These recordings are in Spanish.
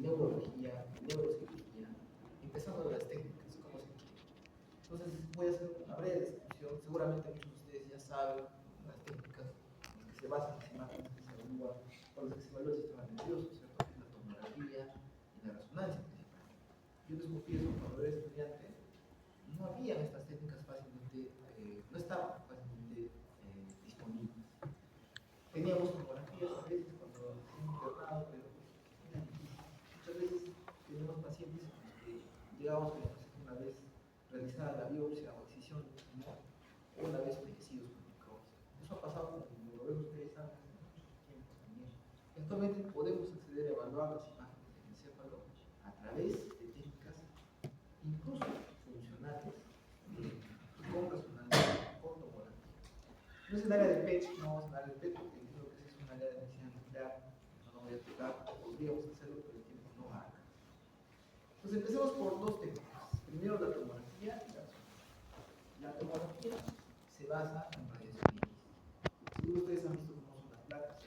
neurología, neurocirugía, empezando de las técnicas, cómo se quiere. Entonces voy a hacer una breve descripción. Seguramente muchos de ustedes ya saben las técnicas en las que se basan las imágenes que se evalúan, con las que se evalúa el sistema nervioso, ¿cierto? Que es la tomografía y la resonancia principal. Yo les confieso, cuando era estudiante, no había estas técnicas fácilmente, no estaban fácilmente disponibles. Teníamos tomografías a veces cuando hacíamos internado, pero era difícil. Muchas veces teníamos pacientes en los que llegábamos con la paciente una vez realizada la biopsia o excisión de un tumor, o una vez fallecidos con necrosis. Eso ha pasado, como lo ven ustedes, hace mucho tiempo también. Actualmente podemos acceder a evaluar las imágenes del encéfalo a través de técnicas incluso funcionales con resonancia, con tomografía. No es el área de PET, no vamos a hablar de PET porque creo que ese es un área de medicina nuclear, no lo voy a tocar, podríamos hacerlo, pero el tiempo no va acá. Entonces empecemos por dos técnicas. Primero la tomografía y la resonancia. La tomografía se basa en radiación X. Seguro ustedes han visto cómo son las placas.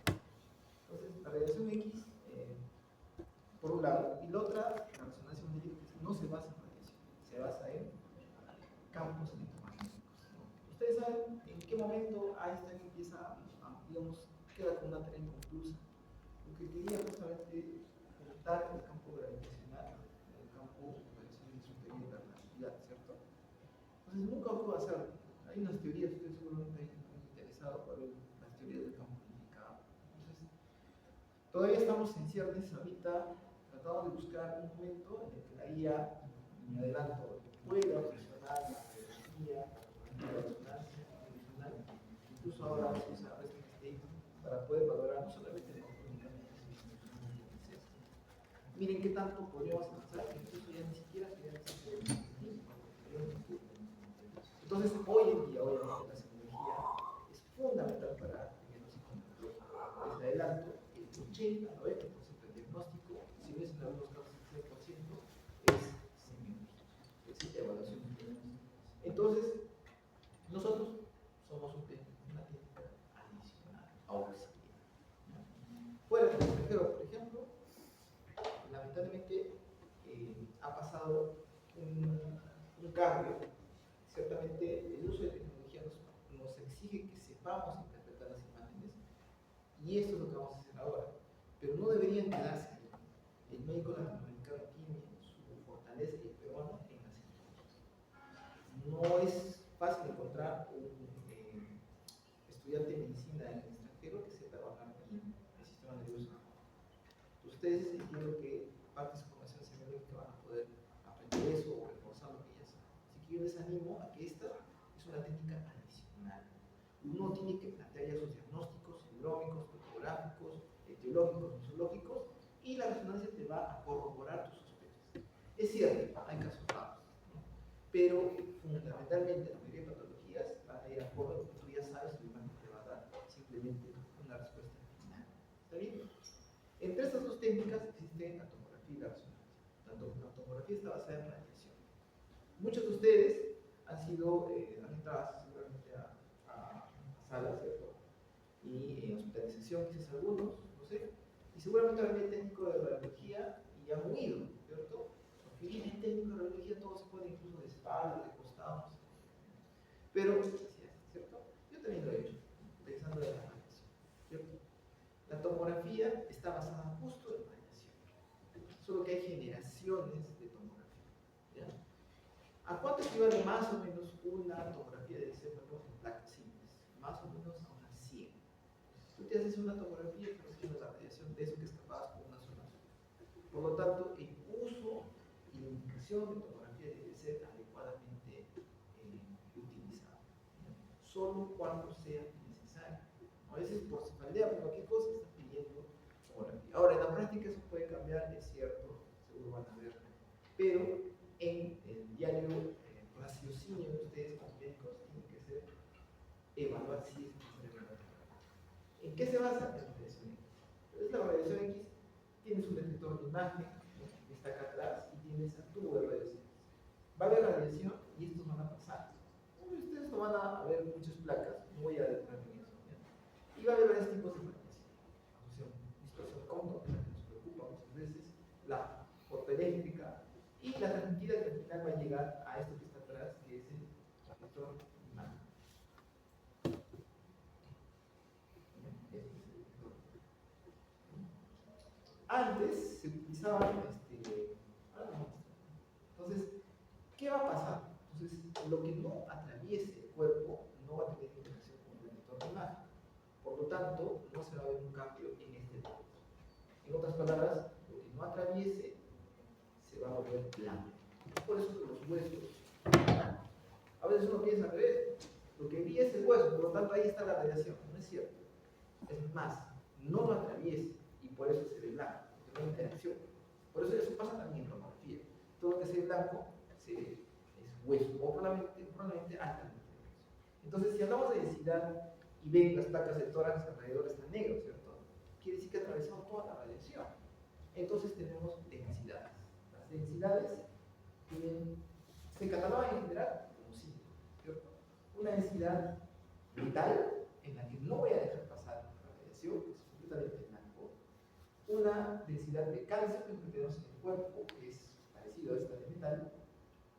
Entonces la radiación X, por un lado, y la otra, la resonancia magnética, no se basa en radiación, se basa en campos electromagnéticos. Ustedes saben en qué momento Einstein empieza digamos, queda con una tarea inconclusa, porque quería justamente juntar el campo gravitacional con el campo de radiación de teoría de la relatividad, ¿cierto? Entonces nunca pudo hacerlo. Hay unas teorías, ustedes seguramente están muy interesados por ver las teorías del campo unificado. Entonces, todavía estamos en ciernes ahorita, tratando de buscar un momento en el que la IA, me adelanto, pueda funcionar la radiología, la resonancia funcional. Incluso ahora se usa resting state para poder valorar no solamente electrónicamente, sino funcionalmente. Miren qué tanto podríamos avanzar, que incluso ya ni siquiera sería necesario. Entonces, hoy en día, obviamente, la psicología es fundamental para el diagnóstico oncológico. Les adelanto, el 80-90% del diagnóstico, si no es en algunos casos el 100%, es semiológico, es decir, evaluación de diagnóstico. Entonces, nosotros somos una técnica adicional, auxiliar. Fuera del extranjero, por ejemplo, lamentablemente ha pasado un cambio. Ciertamente el uso de tecnología nos exige que sepamos interpretar las imágenes, y esto es lo que vamos a hacer ahora, pero no deberían quedarse ahí. El médico latinoamericano tiene su fortaleza y el peruano en las imágenes. No es fácil encontrar un estudiante de medicina en el extranjero que sepa trabajar bien el sistema nervioso. Ustedes entiendo que parte de su formación semiológica van a poder aprender eso o reforzar lo que ya saben. Así que yo les animo a que esta es una técnica adicional. Uno tiene que plantear ya sus diagnósticos neurómicos, topográficos, etiológicos, nosológicos, y la resonancia te va a corroborar tus sospechas. Es cierto, hay casos raros, ¿no? Pero fundamentalmente la mayoría de patologías van a ir a acuerdo con lo que tú ya sabes y el te va a dar simplemente una respuesta final. ¿Está bien? Entre estas dos técnicas existen la tomografía y la resonancia. La tomografía está basada en radiación. Muchos de ustedes han entrado seguramente a salas, ¿cierto? Y en hospitalización, quizás algunos, no sé, y seguramente van el técnico de radiología y han huido, ¿cierto? Porque viene el técnico de radiología, todo se pone incluso de espalda, de costado, no sé. Pero así es, ¿cierto? Yo también lo he hecho, utilizando la radiación, ¿cierto? La tomografía está basada justo en radiación, solo que hay generaciones de tomografía, ¿ya? ¿A cuánto equivale más o menos una tomografía de encéfalo en placas simples? Más o menos a unas 100. Tú te haces una tomografía y recibes la radiación de eso que escapabas por una sola zona. Por lo tanto, el uso y la indicación de tomografía debe ser adecuadamente utilizado, ¿ya? Solo cuando sea necesario. A veces por cefalea, por cualquier cosa, están pidiendo tomografía. Ahora, en la práctica eso puede cambiar, es cierto, seguro van a ver, pero en el diario raciocinio de ustedes como médicos tiene que ser evaluar si es necesario la tomografía. ¿En qué se basa? En la radiación X. Entonces la radiación X tiene su detector de imagen, ¿no? Que está acá atrás, y tiene esa tubo de radiación X. Va a haber radiación y estos van a pasar. Ustedes no van a ver muchas placas, no voy a detenerme en eso, ¿ya? Y va a haber varios tipos de radiación. Distorsión cóndor, que nos preocupa muchas veces, la Este es el detector. Antes se utilizaban, ahora no. Entonces, ¿qué va a pasar? Entonces, lo que no atraviese el cuerpo no va a tener interacción con el detector de imagen. Por lo tanto, no se va a ver un cambio en este detector. En otras palabras, lo que no atraviese se va a volver blanco. Por eso que los huesos, a veces uno piensa, lo que vi es el hueso, por lo tanto ahí está la radiación. No es cierto. Es más, no lo atraviesa y por eso se ve blanco, porque no hay interacción. Por eso pasa también en tomografía. Todo lo que se ve blanco es hueso, o probablemente altamente. Entonces, si hablamos de densidad y ven las placas del tórax alrededor están negros, ¿cierto? Quiere decir que atravesamos toda la radiación. Entonces tenemos densidades. Las densidades se catalogan en general como 5, ¿cierto? Una densidad vital, en la que no voy a dejar pasar la radiación, que es completamente blanco. Una densidad de cáncer, que es lo que tenemos en el cuerpo, que es parecido a esta de metal.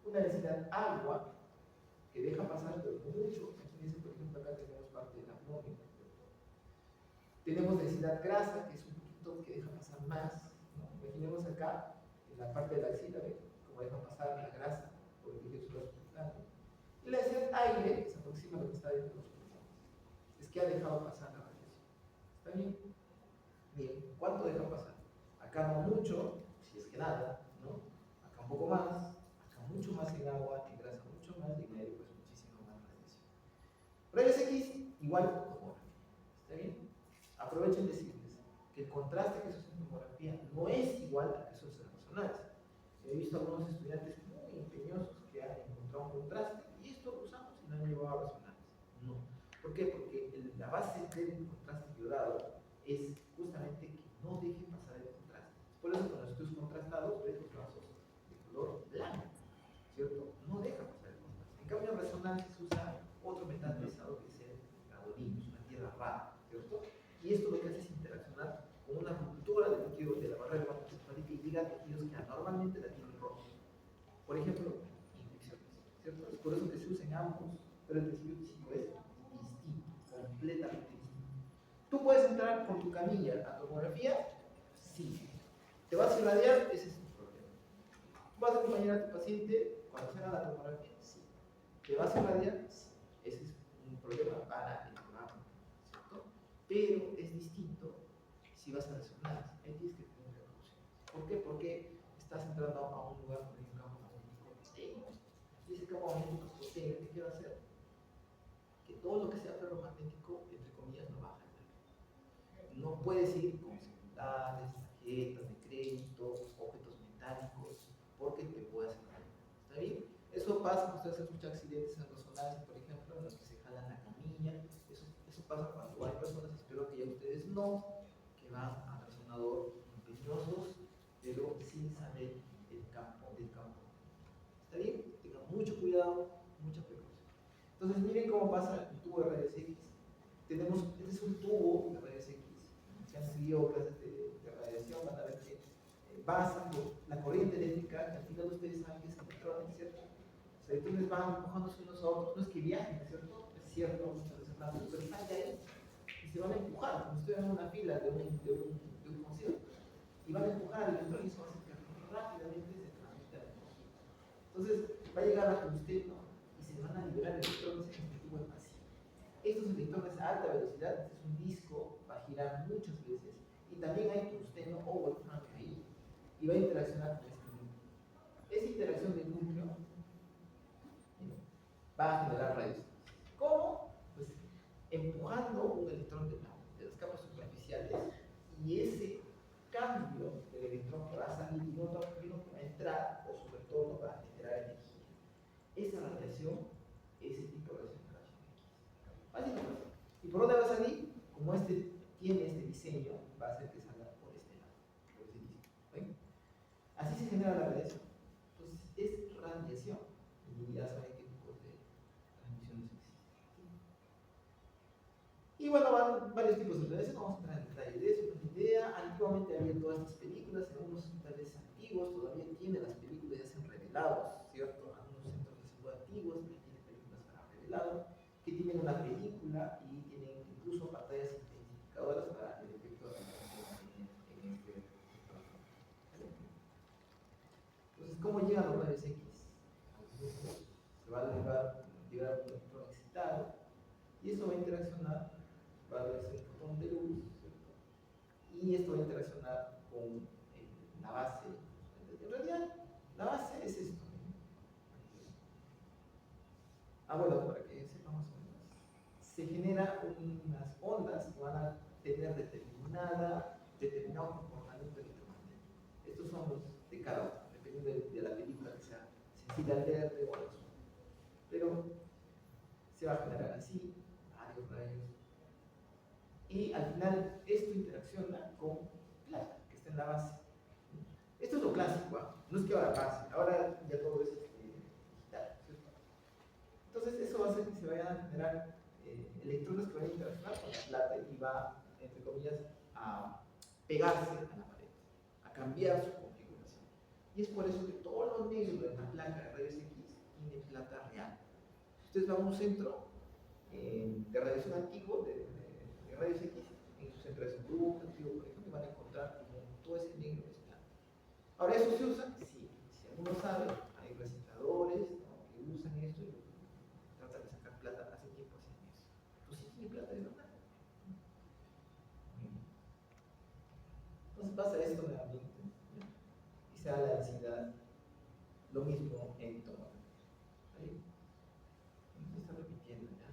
Una densidad agua, que deja pasar pero no mucho. Imagínense, por ejemplo, acá tenemos parte del amonio. Tenemos densidad grasa, que es un poquito que deja pasar más, ¿no? Imaginemos acá, en la parte de la axila, ¿ven? Como deja pasar la grasa por el tejido suprarespiratorio. Y la densidad aire, que se aproxima a lo que está dentro de los pulmones, es que ha dejado pasar la radiación. ¿Está bien? Bien, ¿cuánto deja pasar? Acá no mucho, si es que nada, ¿no? Acá un poco más, acá mucho más en agua, en grasa mucho más, y en aire pues muchísimo más radiación. Rayos X igual tomografía. ¿Está bien? Aprovechen decirles que el contraste que se hace en tomografía no es igual al que se hace en resonancia. He visto a algunos estudiantes muy ingeniosos que han encontrado un contraste y esto lo usamos y lo han llevado a resonancia. No. ¿Por qué? Porque la base del contraste iodado es justamente que no deje pasar el contraste. Por eso con los estudios contrastados ves los vasos de color blanco, ¿cierto? No deja pasar el contraste. En cambio en resonancia se usa otro metal pesado que es el gadolino, es una tierra rara, ¿cierto? Y esto lo que hace es interaccionar con una ruptura del líquido de la barrera hematoencefálica y llega a tejidos que anormalmente la tienen rojos. Por ejemplo, infecciones, ¿cierto? Es por eso que se usan ambos, pero el tejido físico es distinto, completamente distinto. ¿Tú puedes entrar con tu camilla a tomografía? Sí. ¿Te vas a irradiar? Ese es tu problema. ¿Vas a acompañar a tu paciente cuando se haga la tomografía? Sí. ¿Te vas a irradiar? Sí. Ese es un problema para el programa, ¿cierto? Pero es distinto si vas a resonancia. Ahí tienes que tener precaución. ¿Por qué? Porque estás entrando a un lugar donde hay un campo magnético potente. Y ese campo magnético potente, ¿qué va a hacer? Que todo lo que sea ferromagnético, entre comillas, no baja. No puedes ir con celulares, tarjetas de crédito, objetos metálicos, porque te puede hacer daño. ¿Está bien? Eso pasa cuando ustedes escuchan accidentes en resonancia, por ejemplo, en los que se jalan la camilla. Eso pasa cuando hay personas, espero que ya ustedes no, que van al resonador empeñosos, pero sin saber del campo. ¿Está bien? Tengan mucho cuidado, mucha precaución. Entonces, miren cómo pasa el tubo de rayos X. Este es un tubo de rayos X. Si han seguido clases de radiación, van a ver que pasa la corriente eléctrica, que al final ustedes saben que es electrones, ¿cierto? Los electrones van empujándose unos a otros, no es que viajen, ¿cierto? Es cierto, muchas veces rápido, pero están ahí y se van a empujar, como si estuvieran en una fila de un concierto. Y van a empujar al electrón y eso va a hacer que rápidamente se transmita la energía. Entonces va a llegar a tungsteno y se van a liberar electrones en este tubo vacío. Estos electrones a alta velocidad, este es un disco, va a girar muchas veces y también hay tungsteno o wolframio ahí y va a interaccionar con este núcleo. Esa interacción del núcleo va a generar radiaciones. ¿Cómo? Pues empujando un electrón de las capas superficiales y ese cambio del electrón que va a salir y otro que va a entrar o su retorno va a generar energía. Esa radiación, ese tipo de radiación X. Básicamente. ¿Y por dónde va a salir? Como este tiene este diseño, va a hacer que salga por este lado, por ese disco. ¿Ven? Así se genera la radiación. Entonces, es radiación. Y ya saben qué tipos de transmisiones existen. Y bueno, van varios tipos de radiación. Vamos a entrar en detalle de eso, no es una idea. Antiguamente había todas estas películas. En algunos hospitales antiguos todavía tienen las películas, ya se han revelado, ¿cierto? Algunos centros de salud antiguos también tienen películas para revelado, que tienen una película y tienen incluso pantallas intensificadoras y esto va a interaccionar con la base. En realidad, la base es esto. Bueno, para que sepan más o menos, se generan unas ondas que van a tener determinado comportamiento electromagnético. Estos son los de cada uno, dependiendo de la película que sea sensible al verde o al azul. Pero se va a generar así, varios rayos. Y al final esto interacciona con plata, que está en la base. Esto es lo clásico, ¿eh? No es que ahora pase, ahora ya todo es digital, ¿cierto? Entonces eso va a hacer que se vayan a generar electrones que van a interaccionar con la plata y va, entre comillas, a pegarse a la pared, a cambiar su configuración. Y es por eso que todo lo negro de la placa de rayos X tiene plata real. Ustedes van a un centro de radiación antiguo, de rayos X, en su centro de salud, antiguo, por ejemplo, van a encontrar como todo ese negro es plata. Ahora, ¿eso se usa? Sí. Si alguno sabe, hay recicladores, ¿no?, que usan esto y tratan de sacar plata. Hace tiempo hacían eso. Pues sí tiene plata de verdad. Entonces pasa esto nuevamente, ¿ya? Y se da la densidad, lo mismo en tomógrafo. ¿Ahí? Se está repitiendo ya.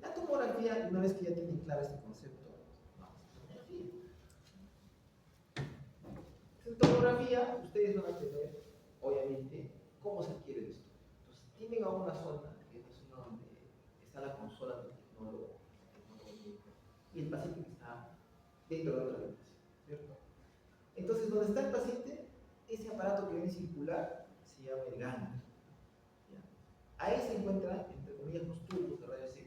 La tomografía, una vez que ya tienen claro este concepto, vamos a tomografía. En tomografía, ustedes van a tener, obviamente, cómo se adquiere esto. Entonces, tienen a una zona, que es la zona donde está la consola del tecnólogo médico, y el paciente que está dentro de otra habitación, ¿cierto? Entonces, donde está el paciente, ese aparato que viene circular se llama el gángulo. Ahí se encuentran, entre comillas, los tubos de rayos X,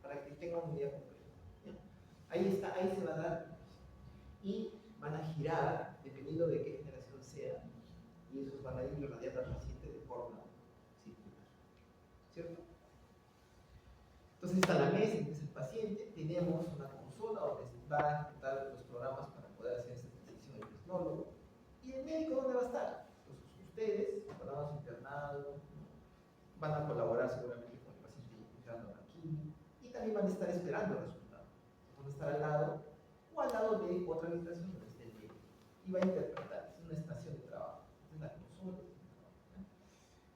para que tengan una idea completa. ¿Ya? Ahí está, ahí se va a dar, y van a girar, dependiendo de qué generación sea, y esos van a ir irradiando al paciente de forma circular, ¿cierto? Entonces está la mesa, que es el paciente, tenemos una consola donde va a ejecutar los programas para poder hacer esa transición del tecnólogo, y el médico, ¿dónde va a estar? Entonces ustedes, cuando hagan su internado, van a colaborar seguramente con el paciente entrando aquí, y también van a estar esperando el resultado. Van a estar al lado, o al lado de otra habitación donde esté el médico, y va a interpretar, es una estación de trabajo. Esta es la consola de trabajo, ¿no?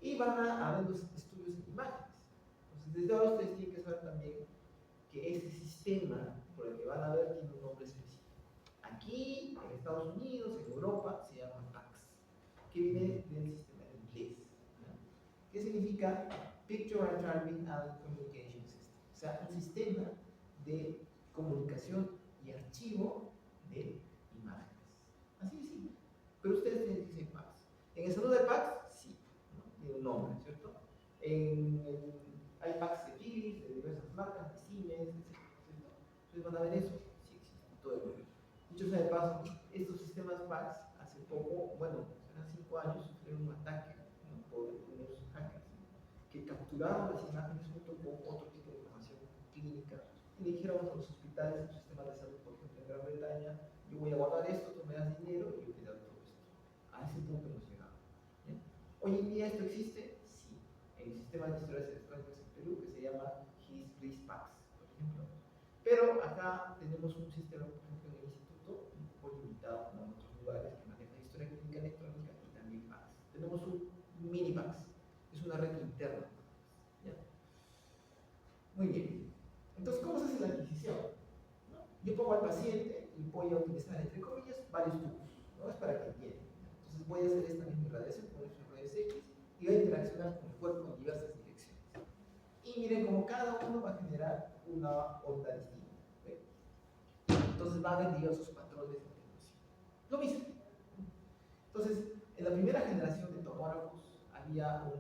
Y van a ver los estudios en imágenes. Entonces, desde ahora ustedes tienen que saber también que ese sistema por el que van a ver tiene un nombre específico. Aquí, en Estados Unidos, en Europa, se llama PACS, que viene del sistema en inglés, ¿no? ¿Qué significa? Picture Transmitting and Communication System. O sea, un sistema de comunicación y archivo de imágenes. Así de simple. Pero ustedes tienen que decir PACS. En el saludo de PACS, sí, ¿no? Tiene un nombre, ¿cierto? Hay PACS de Philips, de diversas marcas, de Siemens, etc. ¿Cierto? Ustedes van a ver eso, sí existe, todo el mundo. Dicho sea de paso, estos sistemas PACS, hace poco, bueno, hace 5 años, sufrieron un ataque, ¿no?, por unos hackers, ¿no?, que capturaron las imágenes junto con otro tipo de información clínica y le dijeron a los hospitales, a los sistemas de salud, por ejemplo, en Gran Bretaña: yo voy a guardar esto, tú me das dinero y yo te doy todo esto. A ese punto hemos llegado, ¿bien? Hoy en día esto existe, sí, en el sistema de historias electrónicas en Perú, que se llama GIS-RIS-PACS, por ejemplo. Pero acá tenemos un sistema, por ejemplo, en el instituto, un poco limitado, como en otros lugares, que maneja historia clínica electrónica y también PACS. Tenemos un mini PACS, es una red interna, ¿ya? Muy bien. Entonces, ¿cómo se hace la adquisición? ¿No? Yo pongo al paciente y voy a utilizar, entre comillas, varios tubos, ¿no? Es para que entiendan. Entonces voy a hacer esta misma radiación con estos rayos X y voy a interaccionar con el cuerpo en diversas direcciones. Y miren cómo cada uno va a generar una onda distinta, ¿ve? Entonces va a haber diversos patrones de atenuación. Lo mismo. Entonces, en la primera generación de tomógrafos había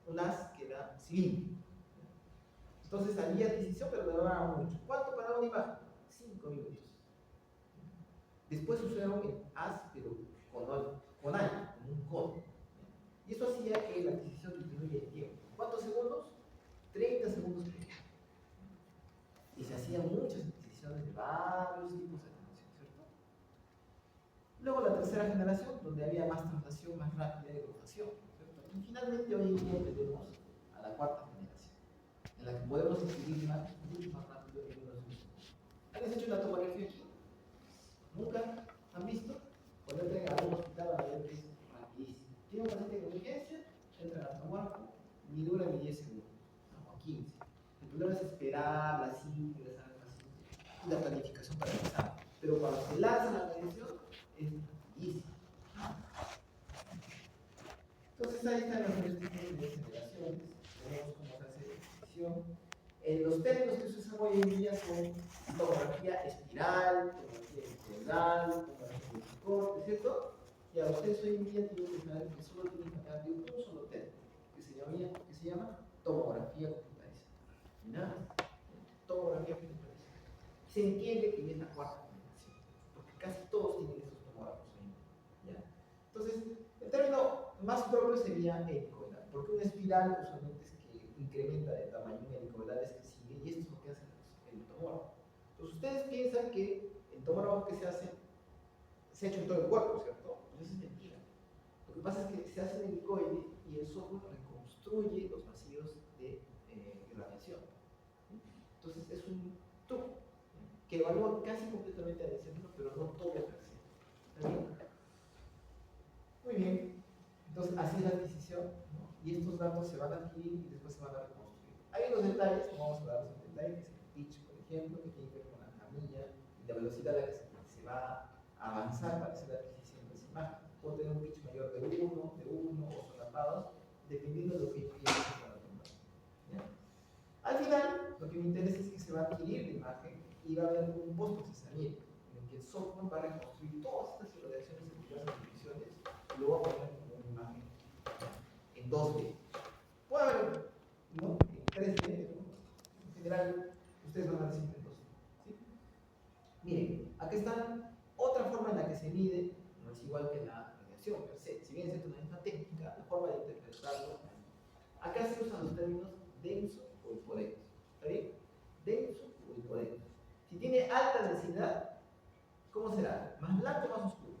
un haz que era cilíndrico. Entonces había adquisición, pero demoraba mucho. ¿Cuánto para una imagen? 5 minutos. Después usaron el haz, pero con año, con un cono. Y eso hacía que la adquisición disminuya el tiempo. ¿Cuántos segundos? 30 segundos por minuto. Y se hacían muchas adquisiciones de varios tipos de atenuación, ¿cierto? Luego la tercera generación, donde había más traslación, más rápida de rotación, ¿cierto? Y finalmente hoy en día tenemos a la cuarta generación. podemos escribir imágenes mucho más rápido en unos minutos. ¿Han hecho una tomografía aquí? ¿Nunca? ¿Han visto? Cuando entran a un hospital a ver que es rapidísimo. Tiene un paciente con urgencia, entran al tomógrafo, ni dura ni 10 segundos, no, o 15. El problema es esperar la cita, ingresar al paciente y la planificación para empezar. Pero cuando se lanza la radiación, es rapidísimo. Entonces ahí están los tres tipos de aceleraciones. Vemos cómo se hace decisión. Los términos que se usan hoy en día son tomografía espiral, tomografía integral, tomografía de corte, ¿cierto? Y a ustedes hoy en día tienen que saber que solo tienen que hablar de un solo término, que se llama tomografía computarizada. Y nada más. Tomografía computarizada. Se entiende que es la cuarta generación, porque casi todos tienen esos tomógrafos hoy en día. ¿Ya? Entonces, el término más propio sería helicoidal, porque una espiral usualmente es que incrementa de tamaño, un helicoidal es que sigue, y esto es lo que hace el tomógrafo. Entonces, ustedes piensan que el tomógrafo que se ha hecho en todo el cuerpo, ¿cierto? Pues eso es mentira. Lo que pasa es que se hace en helicoide y el software reconstruye los vacíos de irradiación. Entonces, es un truco que evalúa casi completamente al centro, pero no todo el per se. ¿Está bien? Muy bien. Entonces, así es la adquisición, ¿no? Y estos datos se van a adquirir y después se van a reconstruir. Hay unos detalles, no vamos a darles un detalle, que es el pitch, por ejemplo, que tiene que ver con la camilla y la velocidad a la que se va a avanzar para hacer la adquisición de esa imagen. Puede tener un pitch mayor de 1 o solapados, dependiendo de lo que yo quiera hacer para tomar. Al final, lo que me interesa es que se va a adquirir la imagen y va a haber un postprocesamiento en el que el software va a reconstruir todas estas irradiaciones en diversas divisiones y lo va a poner como una imagen en 2D. Puede haber, ¿no? En 3D, ¿no? En general, ustedes van a decir en 2D. ¿Sí? Miren, aquí está otra forma en la que se mide, no es igual que la radiación per se. Si bien es una misma técnica, la forma de interpretarlo, acá se usan los términos denso o hipodenso. ¿Está bien? Denso o hipodenso. Si tiene alta densidad, ¿cómo será? ¿Más blanco o más oscuro?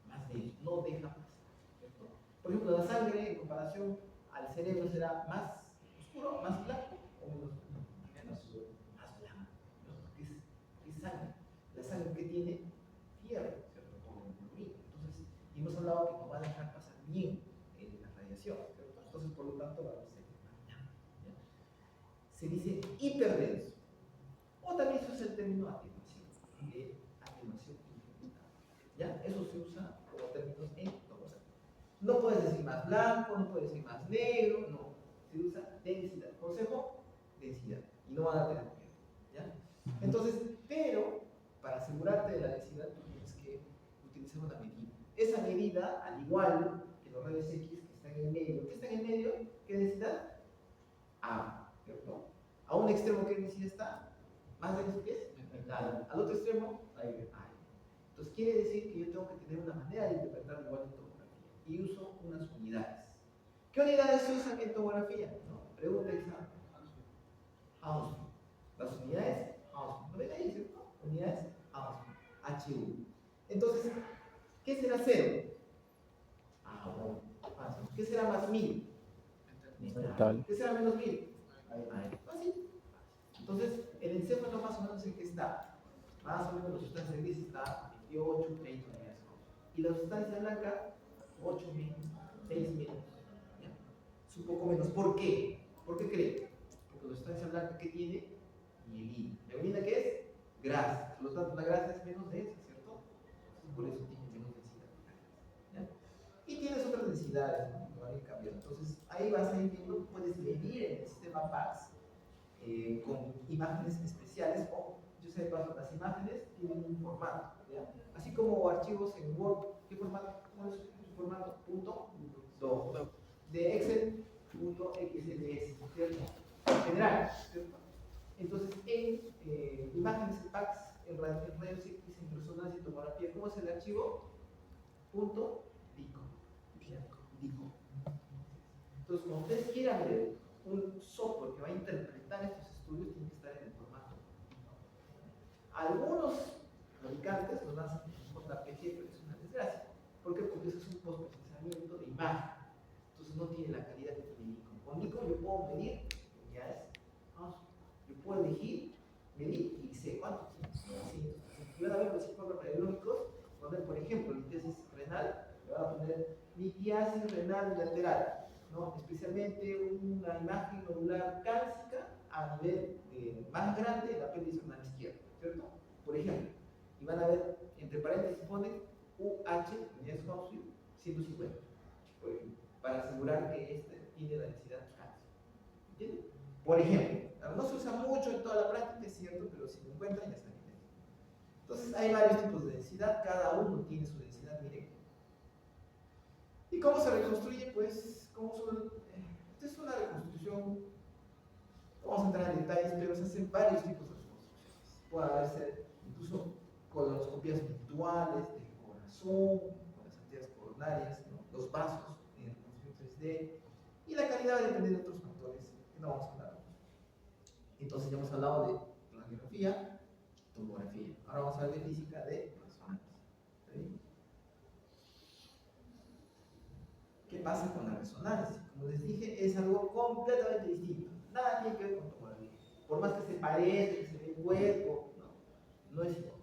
Más denso, no deja pasar. ¿Cierto? Por ejemplo, la sangre en comparación al cerebro será más oscuro, más blanco o menos blanco. Más blanco. ¿Qué es sangre? La sangre que tiene fierro, ¿cierto? Por el hemoglobina. Entonces, y hemos hablado que no va a dejar pasar bien la radiación, ¿cierto? Entonces, por lo tanto, va a ser más blanco. Se dice hiperdenso. O también se usa el término atenuación, de atenuación incremental. ¿Ya? Eso se usa como términos en tomografía. No puedes decir más blanco, no puedes decir más negro, no. Se usa densidad. Consejo, densidad. Y no van a tener miedo. ¿Ya? Entonces, pero para asegurarte de la densidad, tú tienes que utilizar una medida. Esa medida, al igual que los rayos X que están en el medio, ¿qué está en el medio? ¿Qué densidad? A, ¿cierto? A un extremo, ¿qué densidad está? Más denso que es metal. Al otro extremo, aire. Entonces quiere decir que yo tengo que tener una manera de interpretar igual en tomografía. Y uso unas unidades. ¿Qué unidades se usan en tomografía? No, pregunta examen. Hounsfield. Las unidades, Hounsfield. ¿No ven ahí, cierto? Unidades, Hounsfield. HU. Entonces, ¿qué será 0? Bueno, fácil. ¿Qué será más 1000? Metal. ¿Qué será menos 1000? Fácil. Entonces, el encéfalo más o menos en que está. Más o menos la sustancia gris está 28, 30 unidades. Y la sustancia blanca, 8 menos, 6 menos. ¿Ya? Es un poco menos. ¿Por qué? ¿Por qué creen? Porque la sustancia blanca, ¿qué tiene? Mielina. ¿Mielina qué es? Grasa. Por lo tanto, la grasa es menos densa, ¿cierto? Entonces, por eso tiene menos densidad. ¿Ya? Y tienes otras densidades, ¿no? Que van a ir cambiando. Entonces, ahí vas a ir viendo, puedes medir en el sistema PAX con imágenes especiales. Yo sé, las imágenes tienen un formato, ¿ya? Así como archivos en Word. ¿Qué formato? ¿Cuál es su formato? .doc. De Excel, .xls, ¿cierto? En general, ¿cierto? Entonces, en imágenes PAX, en rayos X, en resonancia y tomografía, ¿cómo es el archivo? .dico. Entonces, cuando ustedes quieran ver un software que va a interpretar estos estudios, tiene que estar en el formato. Algunos fabricantes los lanzan en JPG, pero es una desgracia. ¿Por qué? Porque eso es un postprocesamiento de imagen. Entonces no tiene la calidad que tiene Con Nikon yo puedo medir unidades, yo puedo elegir, medir y sé cuánto tiene. Así, y van a ver los ciclos radiológicos, poner, por ejemplo, litiasis renal, le van a poner litiasis renal lateral, ¿no? Especialmente una imagen nodular cálcica a nivel más grande en la apéndice renal izquierda, ¿cierto? Por ejemplo, y van a ver, entre paréntesis ponen UH, unidades Hounsfield, 150, para asegurar que este tiene la densidad cálcica. ¿Entienden? Por ejemplo, no se usa mucho en toda la práctica, es cierto, pero si lo encuentran ya saben. Entonces hay varios tipos de densidad, cada uno tiene su densidad directa. ¿Y cómo se reconstruye? Pues, esta es una reconstrucción, no vamos a entrar en detalles, pero se hacen varios tipos de reconstrucciones. Puede haber incluso colonoscopías virtuales del corazón, con las arterias coronarias, ¿no? Los vasos en reconstrucción 3D, y la calidad va a depender de otros factores que no vamos a hablar. Entonces ya hemos hablado de radiografía, tomografía. Ahora vamos a ver de física de resonancia. ¿Sí? ¿Qué pasa con la resonancia? Como les dije, es algo completamente distinto. Nada tiene que ver con tomografía. Por más que se parezca, que se ve el cuerpo, no es igual.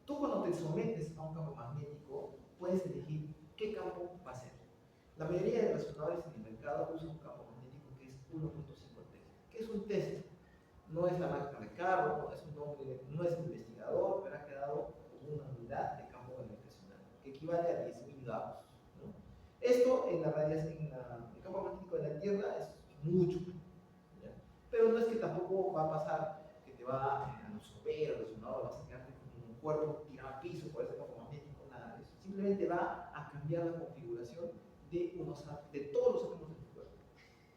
Tú cuando te sometes a un campo magnético, puedes elegir qué campo va a ser. La mayoría de resonadores en el mercado usan un campo magnético que es 1.5 Tesla. ¿Qué es un Tesla? No es la máquina de carro, no es un nombre, no es un investigador, pero ha quedado como una unidad de campo gravitacional, que equivale a 10.000 gauss, ¿no? Esto en la radiación, en el campo magnético de la Tierra es mucho, ¿ya? Pero no es que tampoco va a pasar que te va a los soperos, vas a quedarte con un cuerpo tirado al piso por ese campo magnético, nada de eso. Simplemente va a cambiar la configuración de todos los átomos de tu cuerpo,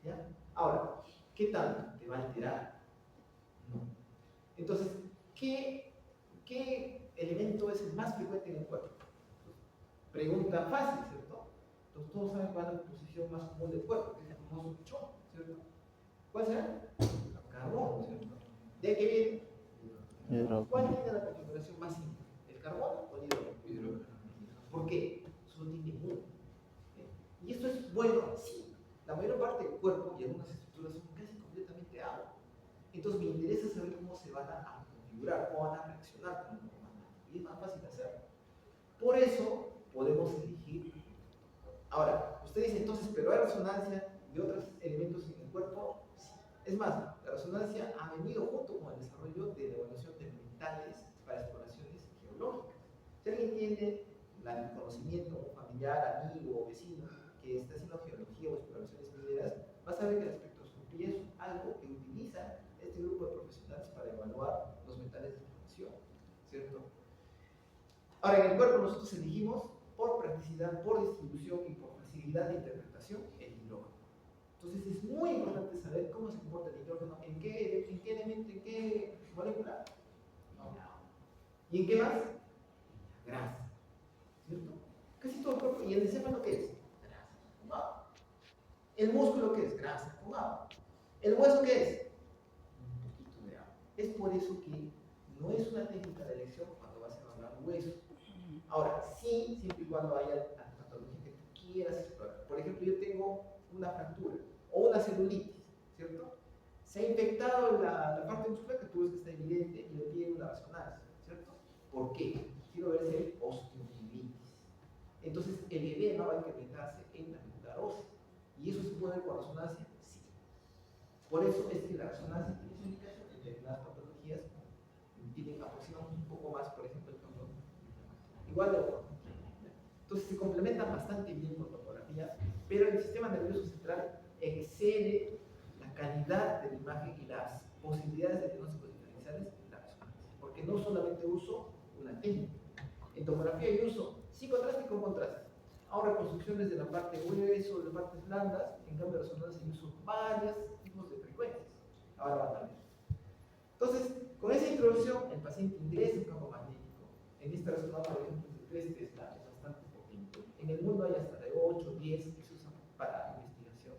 ¿ya? Ahora, ¿qué tanto te va a alterar? No. Entonces, ¿qué elemento es el más frecuente en el cuerpo? Pregunta fácil, ¿cierto? Entonces, todos saben cuál es la composición más común del cuerpo, que es el famoso chón, ¿cierto? ¿Cuál será? Carbono, ¿cierto? ¿De qué viene? ¿Cuál tiene la configuración más simple? ¿El carbono o el hidrógeno? ¿Por qué? Solo tiene uno. ¿Y esto es bueno? Sí. La mayor parte del cuerpo y algunas estructuras son casi completamente agua. Entonces me interesa saber cómo se van a configurar, cómo van a reaccionar con el comando. Y es más fácil hacerlo. Por eso podemos elegir. Ahora, usted dice entonces, pero hay resonancia de otros elementos en el cuerpo. Sí. Es más, la resonancia ha venido junto con el desarrollo de la evaluación de metales para exploraciones geológicas. Si alguien tiene el conocimiento, un familiar, amigo o vecino que está haciendo geología o exploraciones mineras, va a saber que la espectroscopía es algo que utiliza este grupo de profesionales para evaluar los metales de exploración, ¿cierto? Ahora, en el cuerpo nosotros elegimos por practicidad, por distribución y por facilidad de interpretación el hidrógeno. Entonces es muy importante saber cómo se comporta el hidrógeno, en qué elemento, en qué molécula. ¿Y en qué más? Grasa, ¿cierto? Casi todo el cuerpo. ¿Y el encéfalo qué es? Grasa con agua. ¿El músculo qué es? Grasa con agua. ¿El hueso qué es? Un poquito de agua. Es por eso que no es una técnica de elección cuando vas a evaluar hueso. Ahora, sí, siempre y cuando haya la patología que tú quieras explorar. Por ejemplo, yo tengo una fractura o una celulitis, ¿cierto? Se ha infectado la parte muscular que tú ves que está evidente y le piden una resonancia, ¿cierto? ¿Por qué? Quiero ver si hay osteomielitis. Entonces, el edema va a incrementarse en la médula ósea. ¿Y eso se puede ver con resonancia? Sí. Por eso es que la resonancia tiene su indicación en determinadas patologías, tienen aproximadamente un poco más, por ejemplo, el campo igual de otro. Entonces se complementan bastante bien con tomografía, pero el sistema nervioso central excede la calidad de la imagen y las posibilidades de diagnósticos diferenciales en la resonancia, porque no solamente uso una técnica. En tomografía yo uso sin contraste y con contraste. Hago reconstrucciones de la parte hueso, de las partes blandas, en cambio de resonancia yo uso varios tipos de frecuencias. Ahora van a ver. Entonces, con esa introducción, el paciente ingresa en campo magnético. En esta resonancia, por ejemplo, de 3 Tesla, es bastante potente. En el mundo hay hasta de 8, 10 que se usan para investigación.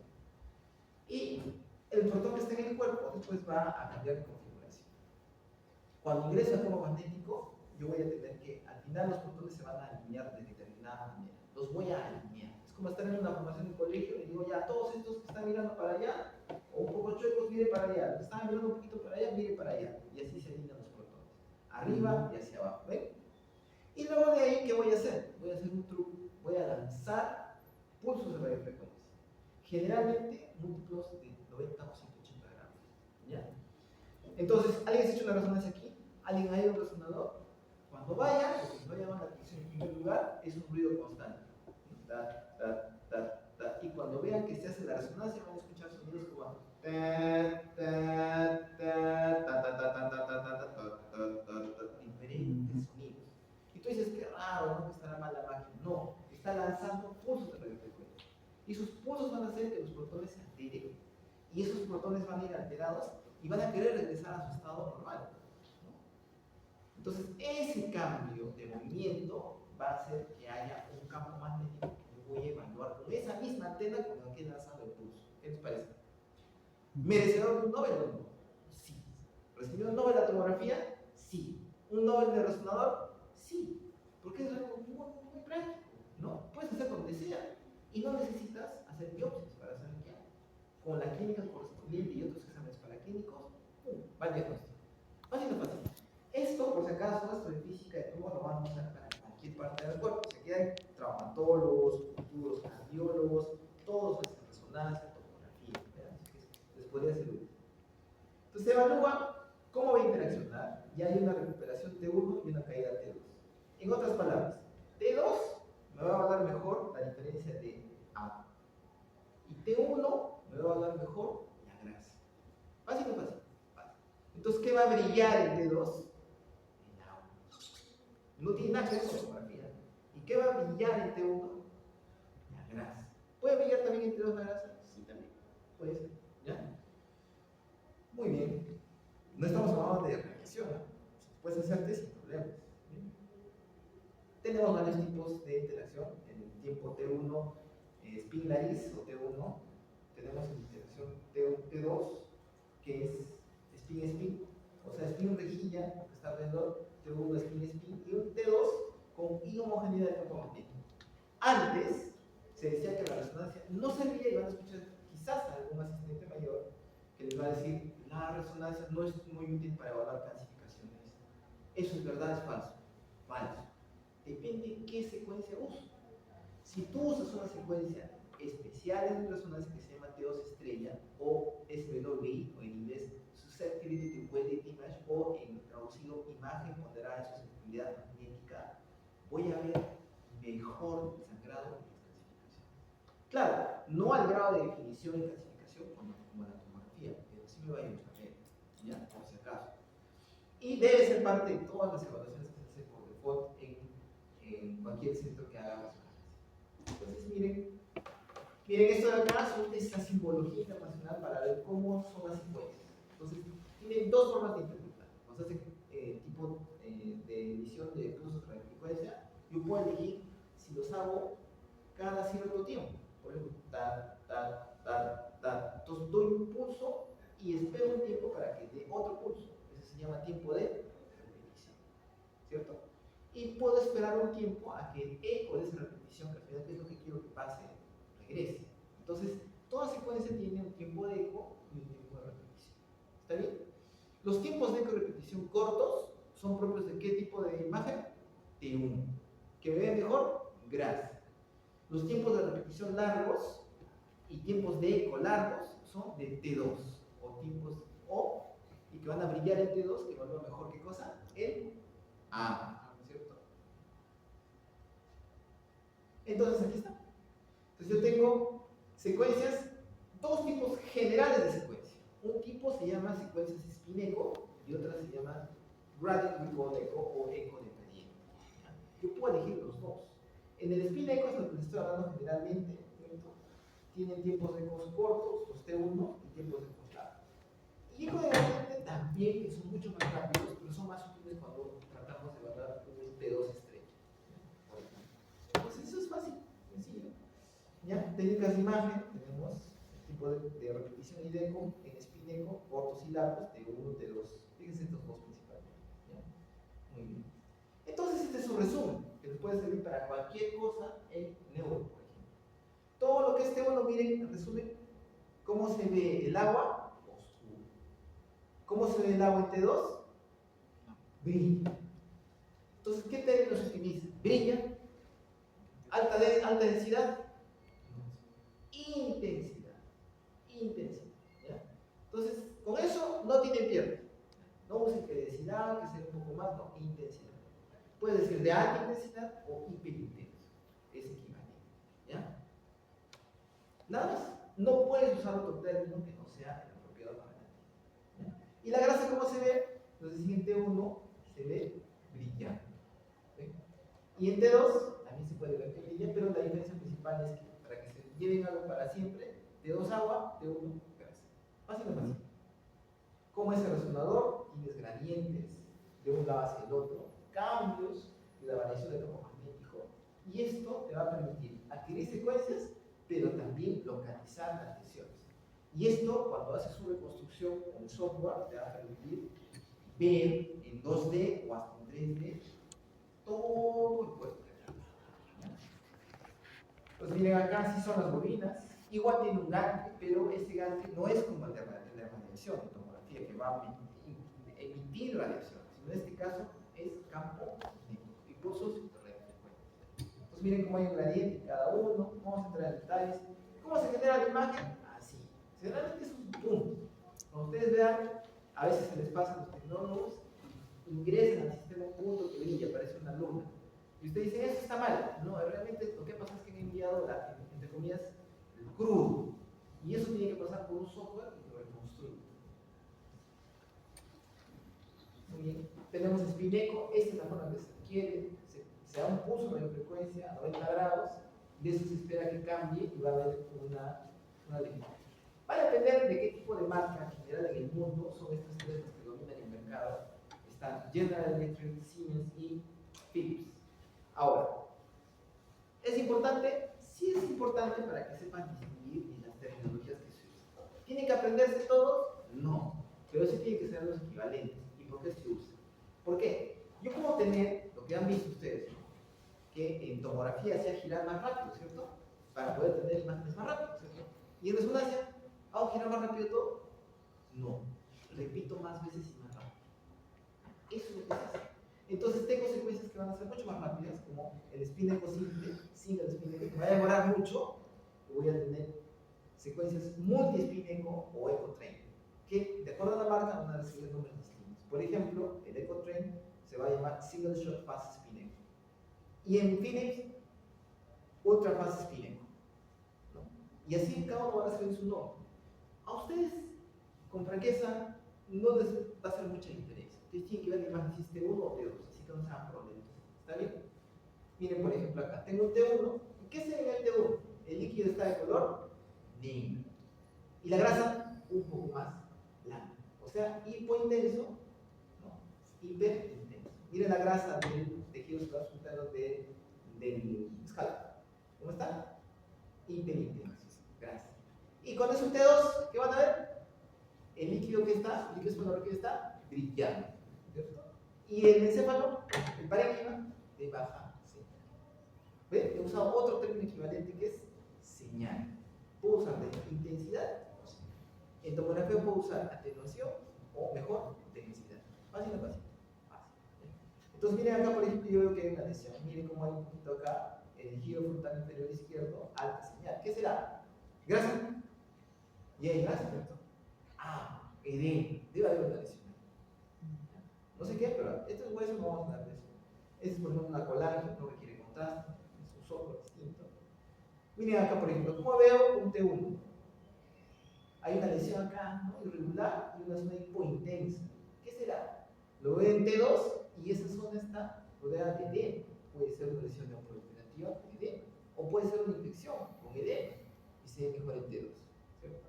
Y el protón que está en el cuerpo después va a cambiar de configuración. Cuando ingreso al campo magnético, yo voy a tener que, al final los protones se van a alinear de determinada manera. Los voy a alinear. Es como estar en una formación de colegio, y digo, ya, todos estos que están mirando para allá, o un poco chuecos, miren para allá, los que están mirando un poquito para allá, miren para allá, y así se alinean los protones, arriba y hacia abajo, ¿ven? Y luego de ahí, ¿qué voy a hacer? Voy a hacer un truco, voy a lanzar pulsos de radiofrecuencia, generalmente múltiplos de 90 o 180 gramos, ¿ya? Entonces, ¿alguien se ha hecho una resonancia aquí? ¿Alguien ha ido a un resonador? Cuando vaya, lo que no llaman la atención en primer lugar es un ruido constante. Ta, ta, ta, ta. Y cuando vean que se hace la resonancia, van a escuchar sonidos como diferentes sonidos. Y tú dices, qué raro, ¿no? Estará mal la máquina. No, está lanzando pulsos de radiofrecuencia. Y esos pulsos van a hacer que los protones se alteren. Y esos protones van a ir alterados y van a querer regresar a su estado normal. Entonces, ese cambio de movimiento va a hacer que haya un campo magnético que yo voy a evaluar con esa misma antena con la que he lanzado el pulso. ¿Qué les parece? ¿Merecedor de un Nobel o no? Sí. ¿Recibió un Nobel de tomografía? Sí. ¿Un Nobel de resonador? Sí. Porque es algo muy práctico, ¿no? Puedes hacer donde sea y no necesitas hacer biopsias para saber qué hay. Con la clínica correspondiente y otros exámenes paraclínicos, va el diagnóstico. Fácil o fácil. Esto, por si acaso, esto de física de tubo lo van a usar para cualquier parte del cuerpo. Si aquí hay traumatólogos, futuros cardiólogos, todos hacen resonancia, tomografía, ¿verdad? Así que les podría ser útil. Entonces se evalúa cómo va a interaccionar y hay una recuperación T1 y una caída T2. En otras palabras, T2 me va a evaluar mejor la diferencia de A y T1 me va a evaluar mejor la grasa. ¿Fácil o fácil? Entonces, ¿qué va a brillar en T2? No tiene nada que ver con tomografía. ¿Y qué va a brillar en T1? La grasa. ¿Puede brillar también en T2 la grasa? Sí, también. Puede ser. ¿Ya? Muy bien. No estamos hablando de reacción. Puedes hacerte sin problemas. ¿Bien? Tenemos varios tipos de interacción. En el tiempo T1, spin nariz o T1. Tenemos interacción T2, que es spin-spin. O sea, spin rejilla, que está alrededor. T1 spin-spin y un T2 con inhomogeneidad de campo magnético. Antes se decía que la resonancia no servía y van a escuchar quizás a algún asistente mayor que les va a decir la resonancia no es muy útil para evaluar calcificaciones. ¿Eso es verdad? ¿Es falso? Falso. Depende de qué secuencia uso. Si tú usas una secuencia especial en resonancia que se llama T2 estrella o SWI o en inglés Susceptibility to Weighted Image o en traducido imagen ponderada en susceptibilidad magnética, voy a ver mejor el sangrado y las calcificaciones. Claro, no al grado de definición y calcificación como la tomografía, pero sí me va a ayudar a ver, ¿ya? Por si acaso. Y debe ser parte de todas las evaluaciones que se hacen por default en cualquier centro que haga resonancia. Entonces, miren esto de acá es la simbología internacional para ver cómo son las secuencias. Entonces, tienen dos formas de interpretar. Nos hacen tipo de emisión de pulsos de radiofrecuencia. Yo puedo elegir si los hago cada cierto tiempo. Por ejemplo, ta, ta, ta, ta. Entonces, doy un pulso y espero un tiempo para que dé otro pulso. Ese se llama tiempo de repetición. ¿Cierto? Y puedo esperar un tiempo a que el eco de esa repetición, que al final es lo que quiero que pase, regrese. Entonces, toda secuencia tiene un tiempo de eco y un tiempo de repetición. ¿Está bien? Los tiempos de eco y repetición cortos son propios de qué tipo de imagen? T1. ¿Que me ve mejor? GRAS. Los tiempos de repetición largos y tiempos de eco largos son de T2 o tiempos O y que van a brillar en T2, que evalúa mejor qué cosa? El A. ¿Cierto? Entonces aquí está. Entonces yo tengo secuencias, dos tipos generales de secuencia. Un tipo se llama secuencias spin-eco y otra se llama gradient recall echo o eco dependiente. Yo puedo elegir los dos. En el spin-eco es lo que les estoy hablando generalmente, ¿cierto? Tienen tiempos de ecos cortos, los T1, y tiempos de ecos largos. Y eco dependiente también, que son mucho más rápidos, pero son más útiles cuando tratamos de evaluar un T2 estrella. Entonces eso es fácil, sencillo. ¿Ya? Técnicas de imagen, tenemos el tipo de repetición y de eco en spin-eco, cortos y largos, T1, T2. Fíjense estos dos principalmente. ¿Ya? Muy bien. Entonces este es su resumen, que les puede servir para cualquier cosa en neuro, por ejemplo. T1, miren, en resumen, ¿cómo se ve el agua? Oscuro. ¿Cómo se ve el agua en T2? Brilla. Entonces, ¿qué términos se utiliza? Brilla, alta densidad, intensidad. ¿Ya? Entonces, con eso no tiene pierde. No usen que densidad, que sea un poco más, no, intensidad. Puede decir de alta intensidad o hiperintenso. Es equivalente. ¿Ya? Nada más. No puedes usar otro término que no sea el apropiado para la ¿ya? ¿Y la grasa cómo se ve? Entonces, en T1 se ve brillante. ¿Sí? Y en T2 también se puede ver que brilla, pero la diferencia principal es que para que se lleven algo para siempre, T2 agua, T1 grasa. Fácil o fácil. Como ese resonador, tienes gradientes de un lado hacia el otro, cambios de la variación del campo magnético, y esto te va a permitir adquirir secuencias, pero también localizar las lesiones. Y esto, cuando haces su reconstrucción con el software, te va a permitir ver en 2D o hasta en 3D todo el cuerpo. Pues miren, acá sí son las bobinas. Igual tiene un ganche, pero ese ganche no es como el de la radiación, en tomografía, que va a emitir radiación, sino en este caso es campo magnético, impulsos radiofrecuentes. Entonces miren cómo hay un gradiente en cada uno, vamos a entrar en detalles. ¿Cómo se genera la imagen? Así. Generalmente es un punto. Cuando ustedes vean, a veces se les pasa a los tecnólogos, ingresan al sistema un punto que brilla, parece una luna. Y usted dice, eso está mal. No, realmente lo que pasa es que han enviado, entre comillas, el crudo. Y eso tiene que pasar por un software y lo reconstruye. Muy bien. Tenemos Spineco, esta es la forma que se adquiere. Se da un pulso de frecuencia a 90 grados, y de eso se espera que cambie y va a haber una línea. Va a depender de qué tipo de marca en general en el mundo son estas tres las que dominan el mercado. Están General Electric, Siemens y Philips. Ahora, ¿es importante? Sí es importante para que sepan distinguir en las terminologías que se usan. ¿Tienen que aprenderse todos? No, pero sí tienen que ser los equivalentes. ¿Y por qué se usa? ¿Por qué? Yo puedo tener, lo que han visto ustedes, ¿no? Que en tomografía se hace girar más rápido, ¿cierto? Para poder tener imágenes más rápido, ¿cierto? Y en resonancia, ¿hago girar más rápido todo? No, repito más veces y más rápido. Eso es lo que se hace. Entonces tengo secuencias que van a ser mucho más rápidas, como el Spineco simple, sin el Spineco, que me va a demorar mucho, y voy a tener secuencias multi-Spineco o EcoTrain, que de acuerdo a la marca van a recibir números distintos. Por ejemplo, el EcoTrain se va a llamar Single Shot Fast Spineco. Y en Philips, Ultra Fast Spineco. ¿No? Y así cada uno va a recibir su nombre. A ustedes, con franqueza, no les va a hacer mucha diferencia. Ustedes tienen que ver la imagen si es T1 o T2, así que no se hagan problemas. ¿Está bien? Miren, por ejemplo, acá tengo un T1. ¿Y qué se ve en el T1? El líquido está de color negro. Y la grasa, un poco más blanca. O sea, hipointenso, ¿no? Hiperintenso. Miren la grasa del tejido subcutáneo del escalpo. ¿Cómo está? Hiperintenso. Grasa. Y con eso T2, ¿qué van a ver? El líquido que está, el líquido espinoríquido está brillando, ¿cierto? Y el encéfalo, el parénquima, de baja señal. ¿Ven? He usado otro término equivalente que es señal. Puedo usar de intensidad o señal. En tomografía puedo usar atenuación o mejor densidad. Fácil o fácil. Fácil. Entonces miren acá, por ejemplo, yo veo que hay una lesión. Miren cómo hay un poquito acá, el giro frontal inferior izquierdo, alta señal. ¿Qué será? Grasa. Y hay grasa, ¿cierto? Ah, edema. Debe haber una lesión. No sé qué, pero estos huesos no vamos a dar lesión. Este es, por ejemplo, una colágeno, no requiere contraste, es un software distinto. Miren acá, por ejemplo, ¿cómo veo un T1? Hay una lesión acá, ¿no? Irregular y una zona hipointensa. ¿Qué será? Lo veo en T2 y esa zona está rodeada de edema. Puede ser una lesión neoproliferativa con edema, o puede ser una infección con edema y se ve mejor en T2, ¿cierto?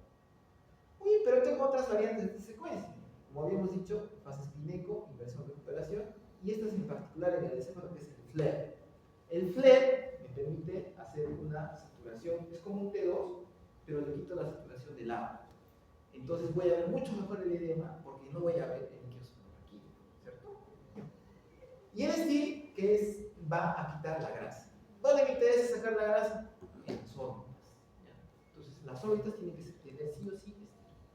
Oye, pero tengo otras variantes de secuencia. Como habíamos dicho, fase Spineco, inversión, recuperación, y estas en particular en el encéfalo, que es el flare. El flare me permite hacer una saturación, es como un T2, pero le quito la saturación del agua. Entonces voy a ver mucho mejor el edema porque no voy a ver el líquido suprarraquídeo, ¿cierto? Y el STIL, que va a quitar la grasa. ¿Dónde me interesa sacar la grasa? En las órbitas. Entonces órbitas tienen que tener sí o sí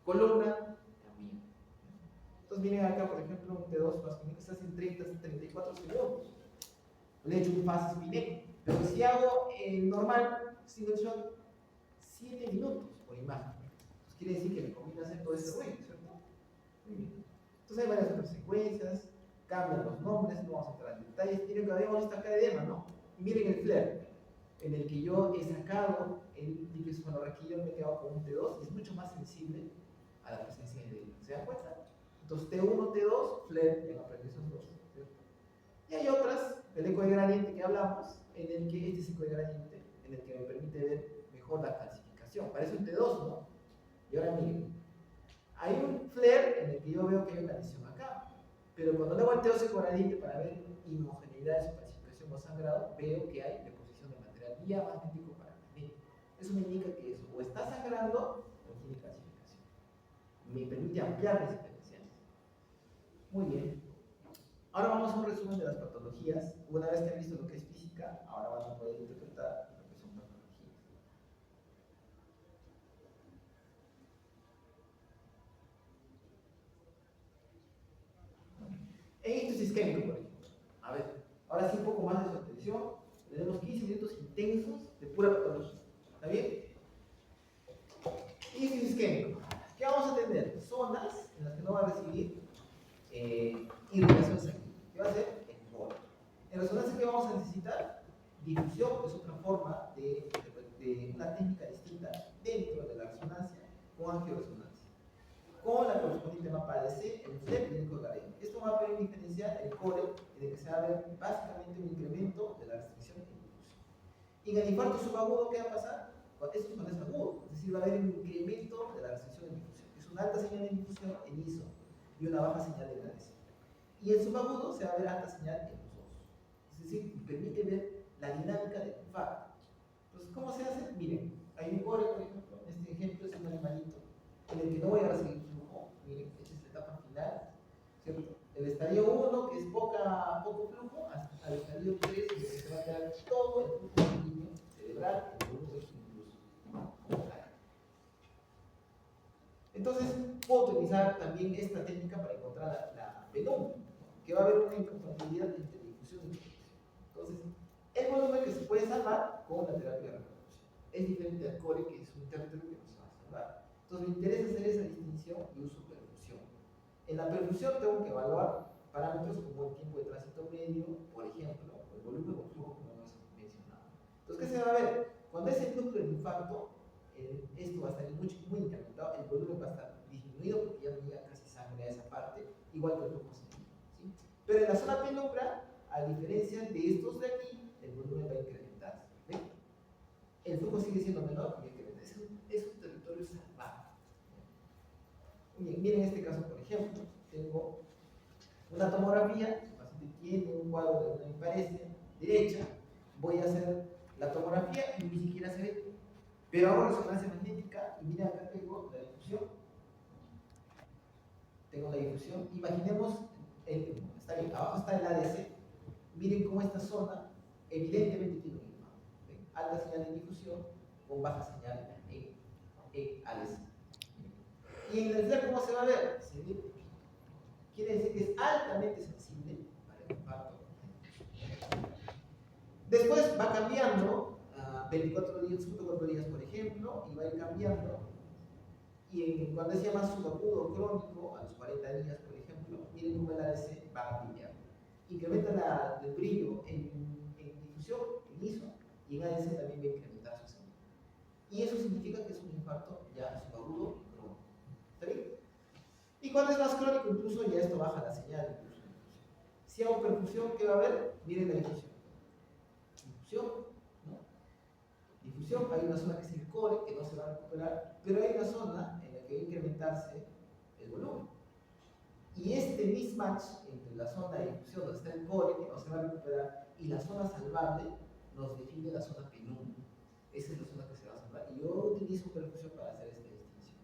columna también. Entonces miren acá, por ejemplo, un T2 más que se hace en 34 segundos. Le he hecho un fase spinning. Pero si hago normal, single shot, 7 minutos por imagen. Entonces quiere decir que me combina hacer todo ese ruido, ¿cierto? Muy bien. Entonces hay varias otras secuencias, cambian los nombres, no vamos a entrar en detalles. Miren que habíamos visto acá edema, ¿no? Y miren el flare, en el que yo he sacado el difusifenoraquillo, me he quedado con un T2 y es mucho más sensible a la presencia de edema. ¿Se dan cuenta? Entonces T1, T2, flare, ya aprendí esos dos, ¿cierto? Y hay otras, el eco de gradiente que hablamos, en el que este es eco de gradiente, en el que me permite ver mejor la calcificación. Parece un T2, ¿no? Y ahora miren, hay un flare en el que yo veo que hay una lesión acá, pero cuando le hago el T2 eco gradiente para ver inhomogeneidad de su calcificación o sangrado, veo que hay deposición de material diamagnético para magnético. Eso me indica que eso o está sangrando o tiene calcificación. Me permite ampliar mis diferenciales. Muy bien. Ahora vamos a un resumen de las patologías. Una vez que han visto lo que es física, ahora van a poder interpretar lo que son patologías. En ictus isquémico, por ejemplo. A ver, ahora sí un poco más de su atención. Tenemos 15 minutos intensos de pura patología. ¿Está bien? Ictus isquémico. ¿Qué vamos a tener? Zonas en las que no va a recibir irrigación sanguínea. ¿Qué va a hacer? En resonancia, ¿qué vamos a necesitar? Difusión, que es otra forma de una técnica distinta dentro de la resonancia con angioresonancia. Con la correspondiente mapa ADC, el FLEP y el codareno. Esto va a permitir diferenciar el core, en el que se va a ver básicamente un incremento de la restricción en difusión. Y en el infarto subagudo, ¿qué va a pasar? Esto cuando es agudo, es decir, va a haber un incremento de la restricción en difusión. Es una alta señal de difusión en ISO y una baja señal en ADC. Y en subagudo se va a ver alta señal en los dos. Es decir, permite ver la dinámica del infarto. Entonces, ¿cómo se hace? Miren, hay un core, por ejemplo, este ejemplo es un animalito en el que no voy a recibir flujo. Miren, esta es la etapa final, ¿cierto? El estadio 1, que es poco flujo, hasta el estadio 3, en el que se va a quedar todo el flujo sanguíneo cerebral, el volumen incluso. Entonces, puedo utilizar también esta técnica para encontrar la penumbra, que va a haber una incompatibilidad entre difusión y difusión. Entonces, el volumen que se puede salvar con la terapia de repercusión es diferente al core, que es un territorio que no se va a salvar. Entonces, me interesa hacer esa distinción y uso perfusión. En la perfusión tengo que evaluar parámetros como el tiempo de tránsito medio, por ejemplo, o el volumen o flujo, como hemos mencionado. Entonces, ¿qué se va a ver? Cuando es el núcleo del infarto, esto va a estar muy incrementado, el volumen va a estar disminuido porque ya no llega casi sangre a esa parte, igual que el flujo sanguíneo. ¿Sí? Pero en la zona penumbra, a diferencia de estos de aquí, el volumen va a incrementarse. ¿Ven? El flujo sigue siendo menor y incrementa. Es un territorio salvaje. Bien, miren este caso, por ejemplo, tengo una tomografía, el paciente tiene un cuadro de una hiparesia derecha, voy a hacer la tomografía y ni siquiera se ve. Pero hago resonancia magnética y mira acá tengo la difusión. Tengo la difusión. Imaginemos, está bien, abajo está el ADC. Miren cómo esta zona evidentemente tiene un infarto. Alta señal de difusión con baja señal en ADC. Y en el FLAP, ¿cómo se va a ver? Se ve poquito. Quiere decir que es altamente sensible para el infarto. Después va cambiando. 24 días, 4 días, por ejemplo, y va a ir cambiando. Y cuando es ya más subagudo crónico, a los 40 días, por ejemplo, miren cómo el ADC va a cambiar. Incrementa el brillo en difusión, en ISO, y en ADC también va a incrementar su señal. Y eso significa que es un infarto ya subagudo y crónico. ¿Está bien? Y cuando es más crónico, incluso ya esto baja la señal. Incluso. Si hago perfusión, ¿qué va a haber? Miren la difusión. Difusión. Difusión, hay una zona que es el core, que no se va a recuperar, pero hay una zona en la que va a incrementarse el volumen. Y este mismatch entre la zona de difusión, donde está el core, que no se va a recuperar, y la zona salvable, nos define la zona penumbra. Esa es la zona que se va a salvar. Y yo utilizo perfusión para hacer esta distinción.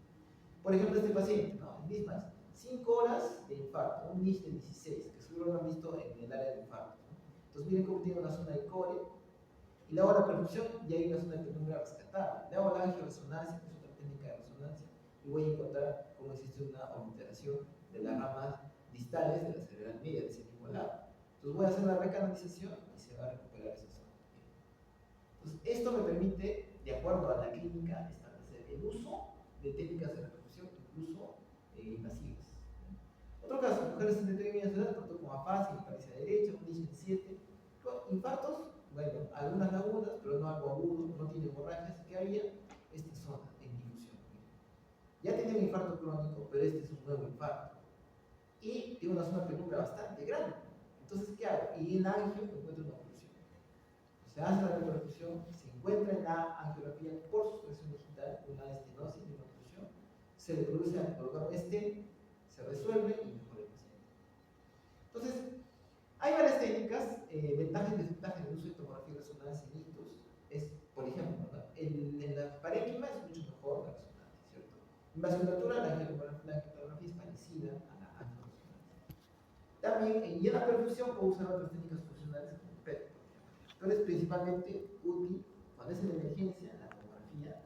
Por ejemplo, este paciente, ¿no? El mismatch, 5 horas de infarto, un NISH de 16, que seguro lo han visto en el área de infarto. ¿No? Entonces, miren cómo tiene una zona de core. Y le hago la perfusión y hay una zona de penumbra rescatable. Le hago la angioresonancia, que es otra y voy a encontrar cómo existe una obliteración de las ramas distales de la cerebral media de ese mismo lado. Entonces voy a hacer la recanalización y se va a recuperar esa zona. Entonces esto me permite, de acuerdo a la clínica, establecer el uso de técnicas de repercusión, incluso invasivas. Otro caso, mujeres de 39 años de edad, tanto como afasia, parecia derecha, un nicho en 7, con infartos, bueno, algunas lagunas, pero no algo agudo, no tiene hemorragias, ¿qué haría? Esta zona en difusión. Ya tenía un infarto crónico, pero este es un nuevo infarto. Y tiene una zona penumbra bastante grande. Entonces, ¿qué hago? Y en angio encuentro una oclusión. Se hace la repercusión, se encuentra en la angiografía por sustracción digital una estenosis y una oclusión, se le produce al colocar un stent, se resuelve y mejora el paciente. Entonces, hay varias técnicas, ventajas y desventajas del uso de tomografía de resonancia en hitos. Es, por ejemplo, ¿no? En la parénquima es mucho mejor la resonancia, ¿cierto? En vasculatura la angiografía es parecida a la angioresonancia. También, y en la perfusión puedo usar otras técnicas funcionales como el PET, por ejemplo. Pero es principalmente útil cuando es en emergencia, la tomografía,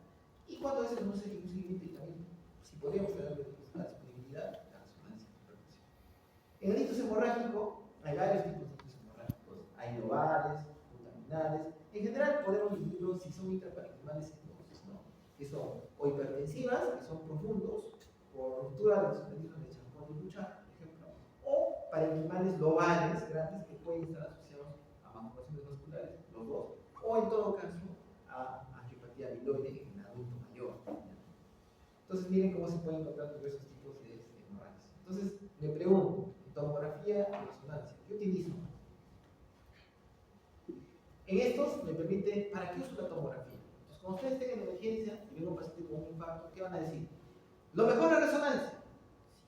y cuando es en un seguimiento y también, si podríamos tener la disponibilidad, la resonancia y perfusión. En el hitos hemorrágico, hay varios tipos de hitos hemorrágicos. Hay lobales, putaminales. En general podemos dividirlos si son intraparenquimales en dos, ¿no? Que son o hipertensivas, que son profundos, por ruptura de los mecanismos de champón y luchar, por ejemplo, o parenquimales lobales grandes que pueden estar asociados a malformaciones vasculares, los dos, o en todo caso a angiopatía amiloide en adulto mayor. Entonces miren cómo se pueden encontrar diversos tipos de hemorragias. Entonces me pregunto, tomografía y resonancia, ¿qué utilizo? En estos me permite, ¿para qué uso la tomografía? Entonces, cuando ustedes tengan emergencia y venga un paciente con un infarto, ¿qué van a decir? Lo mejor es resonancia.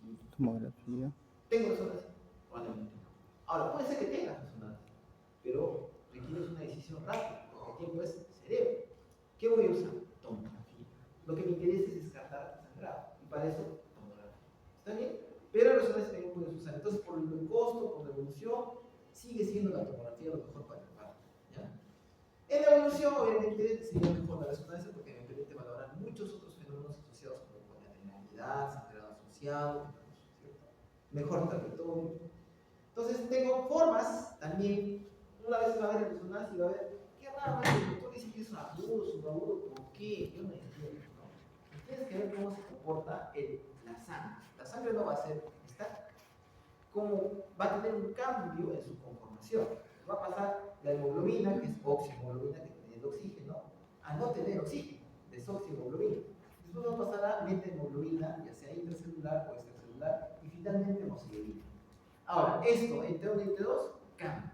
Sí. Tomografía. ¿Tengo resonancia? Probablemente no. Ahora, puede ser que tengas resonancia, pero requieres una decisión rápida, porque el tiempo es cerebro. ¿Qué voy a usar? Tomografía. Lo que me interesa es descartar sangrado, y para eso, tomografía. ¿Está bien? Pero resonancia también puedes usar. Entonces, por el costo, por la evolución, sigue siendo la tomografía lo mejor para el infarto. ¿Ya? En la evolución, obviamente, sería mejor la resonancia porque me permite valorar muchos otros fenómenos asociados como colateralidad, sangrado asociado, ¿cierto? Mejor territorio. Entonces, tengo formas también. Una vez va a ver resonancia y va a ver, qué raro, el doctor dice que es agudo, subagudo, ¿por qué? Yo no entiendo, ¿no? Tienes que ver cómo se comporta la sangre. La sangre no va a ser estática. Cómo va a tener un cambio en su conformación. Va a pasar la hemoglobina, que es oxiohemoglobina, que tiene el oxígeno, a no tener oxígeno, desoxiohemoglobina. Después va a pasar a metahemoglobina, ya sea intracelular o extracelular, y finalmente hemoglobina. Ahora, esto en T1 y T2 cambia.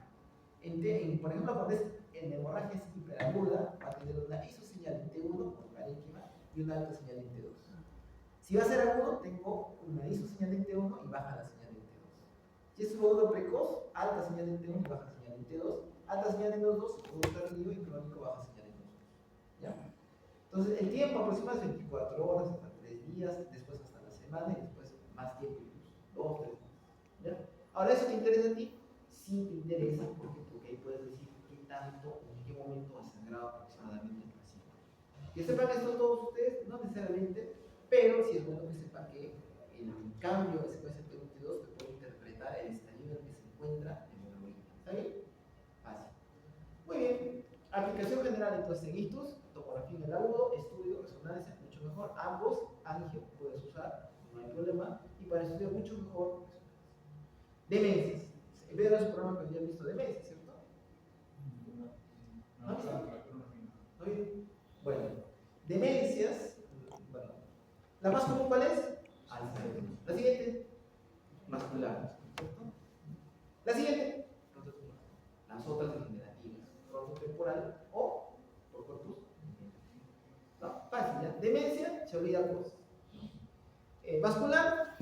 Por ejemplo, cuando es en hemorragia hiperaguda, va a tener una isoseñal en T1 por parénquima y una alta señal en T2. Si va a ser agudo, tengo una isoseñal en T1 y baja la señal en T2. Si es agudo precoz, alta señal en T1 y baja señal en T2. Alta señal en los dos, agudo tardío y crónico baja señal en los dos. ¿Ya? Entonces, el tiempo aproximado es 24 horas, hasta 3 días, después hasta la semana y después más tiempo, incluso 2, 3 días. ¿Ya? Ahora, ¿eso te interesa a ti? Sí te interesa, porque ahí puedes decir qué tanto, en qué momento ha sangrado aproximadamente el paciente. Que sepan esto todos ustedes, no necesariamente, pero sí es bueno que sepan que el cambio de secuencia T1-T2 te puede interpretar el estadio en el que se encuentra la hemoglobina. ¿Está bien? Fácil. Muy bien. Aplicación general entonces en ictus, tomografía en el agudo, estudio, resonancia, mucho mejor. Ambos, angio, puedes usar, no hay problema. Y para estudiar mucho mejor, resonancia. Demencias. En vez de ver su programa que ya han visto demencias, ¿cierto? ¿No han visto? ¿No bien? Bueno, demencias, bueno, ¿la más común cuál es? Alzheimer. La siguiente, vascular, ¿cierto? La siguiente, las otras degenerativas, frontotemporal o por corpus. No, fácil, ¿ya? Demencia, se olvida cosas. Vascular,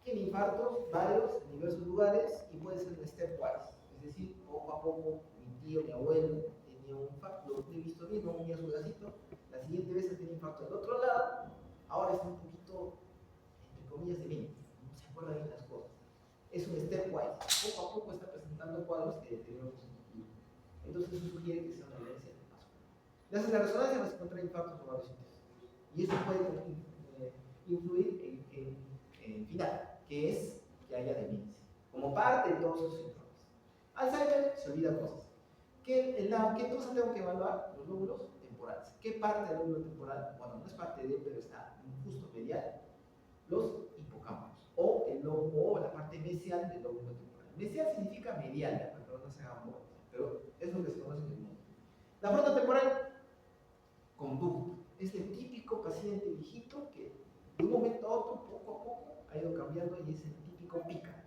tiene infartos, varios, en diversos lugares, y puede ser stepwise, es decir, poco a poco, mi tío, mi abuelo, tenía un infarto, lo he visto bien, no unía su bracito, la siguiente vez tiene infarto del otro lado, ahora está un poquito, entre comillas, demente, no se acuerda bien las cosas. Es un stepwise, poco a poco está presentando cuadros que deterioran su motivo. Entonces eso sugiere que sea una demencia vascular. Le hacen la resonancia, vas a encontrar infartos o varios síntomas. Y eso puede influir en final, que es que haya demencia, como parte de todos sus síntomas. Alzheimer se olvida cosas. ¿Qué cosa tengo que evaluar? Los lóbulos temporales. ¿Qué parte del lóbulo temporal? Bueno, no es parte de él, pero está justo medial. Los hipocampos, o el lobo, o la parte mesial del lóbulo temporal. Mesial significa medial, para que no se hagan bolas, pero es lo que se conoce en el mundo. La frontotemporal, conducta. Es el típico paciente viejito que de un momento a otro, poco a poco, ha ido cambiando y es el típico pica.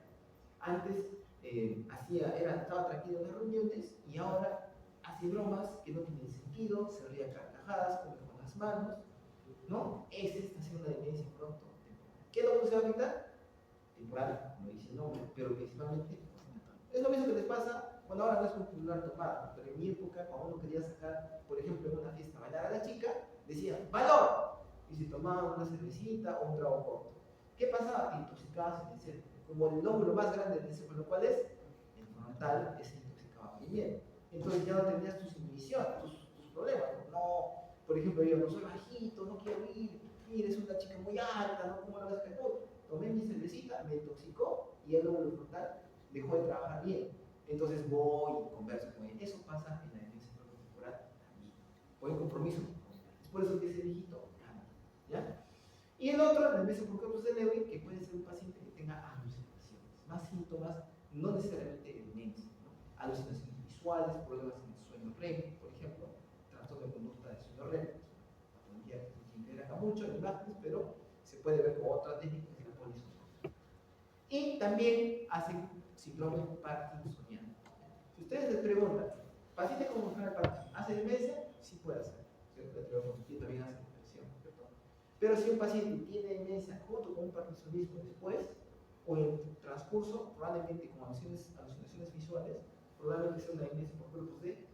Antes estaba tranquilo en las reuniones y ahora hace bromas que no tienen sentido, se ríe a carcajadas, come con las manos, ¿no? Esa está haciendo una demencia pronto. ¿Qué es lo que se va a quitar? Temporal, como dice el nombre, pero principalmente es lo mismo que les pasa, bueno, ahora no es popular tomar, pero en mi época, cuando uno quería sacar, por ejemplo, en una fiesta, bailar a la chica, decía, ¡valor! Y se tomaba una cervecita o un trago corto. ¿Qué pasaba? Te intoxicabas en el cerebro. Como el lóbulo más grande del cerebro, ¿cuál es? El frontal, se intoxicaba primero. Entonces ya no tenías tus inhibiciones, tus problemas. No, por ejemplo, yo no soy bajito, no quiero ir, mira, es una chica muy alta, ¿no? ¿Cómo la vas a caer? Tomé mi cervecita, me intoxicó y el lóbulo frontal dejó de trabajar bien. Entonces voy y converso con él. Eso pasa en la demencia frontotemporal también. Buen compromiso. Es por eso que ese viejito cambia. ¿Ya? Y el otro, la demencia por corpus de Lewy, que puede ser un paciente que tenga alucinaciones, más síntomas, no necesariamente de demencia, ¿no? Alucinaciones visuales, problemas en el sueño REM, por ejemplo, trastorno de conducta del sueño REM, patología que integra mucho en imágenes, pero se puede ver con otras técnicas de la polisomía. Y también hace síndrome parkinsoniano. Si ustedes les preguntan, ¿paciente con enfermedad de Parkinson hace demencia? Sí puede hacer, ¿cierto? Y también hace depresión, ¿cierto? Pero si un paciente tiene demencia junto con un parkinsonismo después, o en el transcurso, probablemente con alucinaciones visuales, probablemente sea una demencia por grupos de Lewy.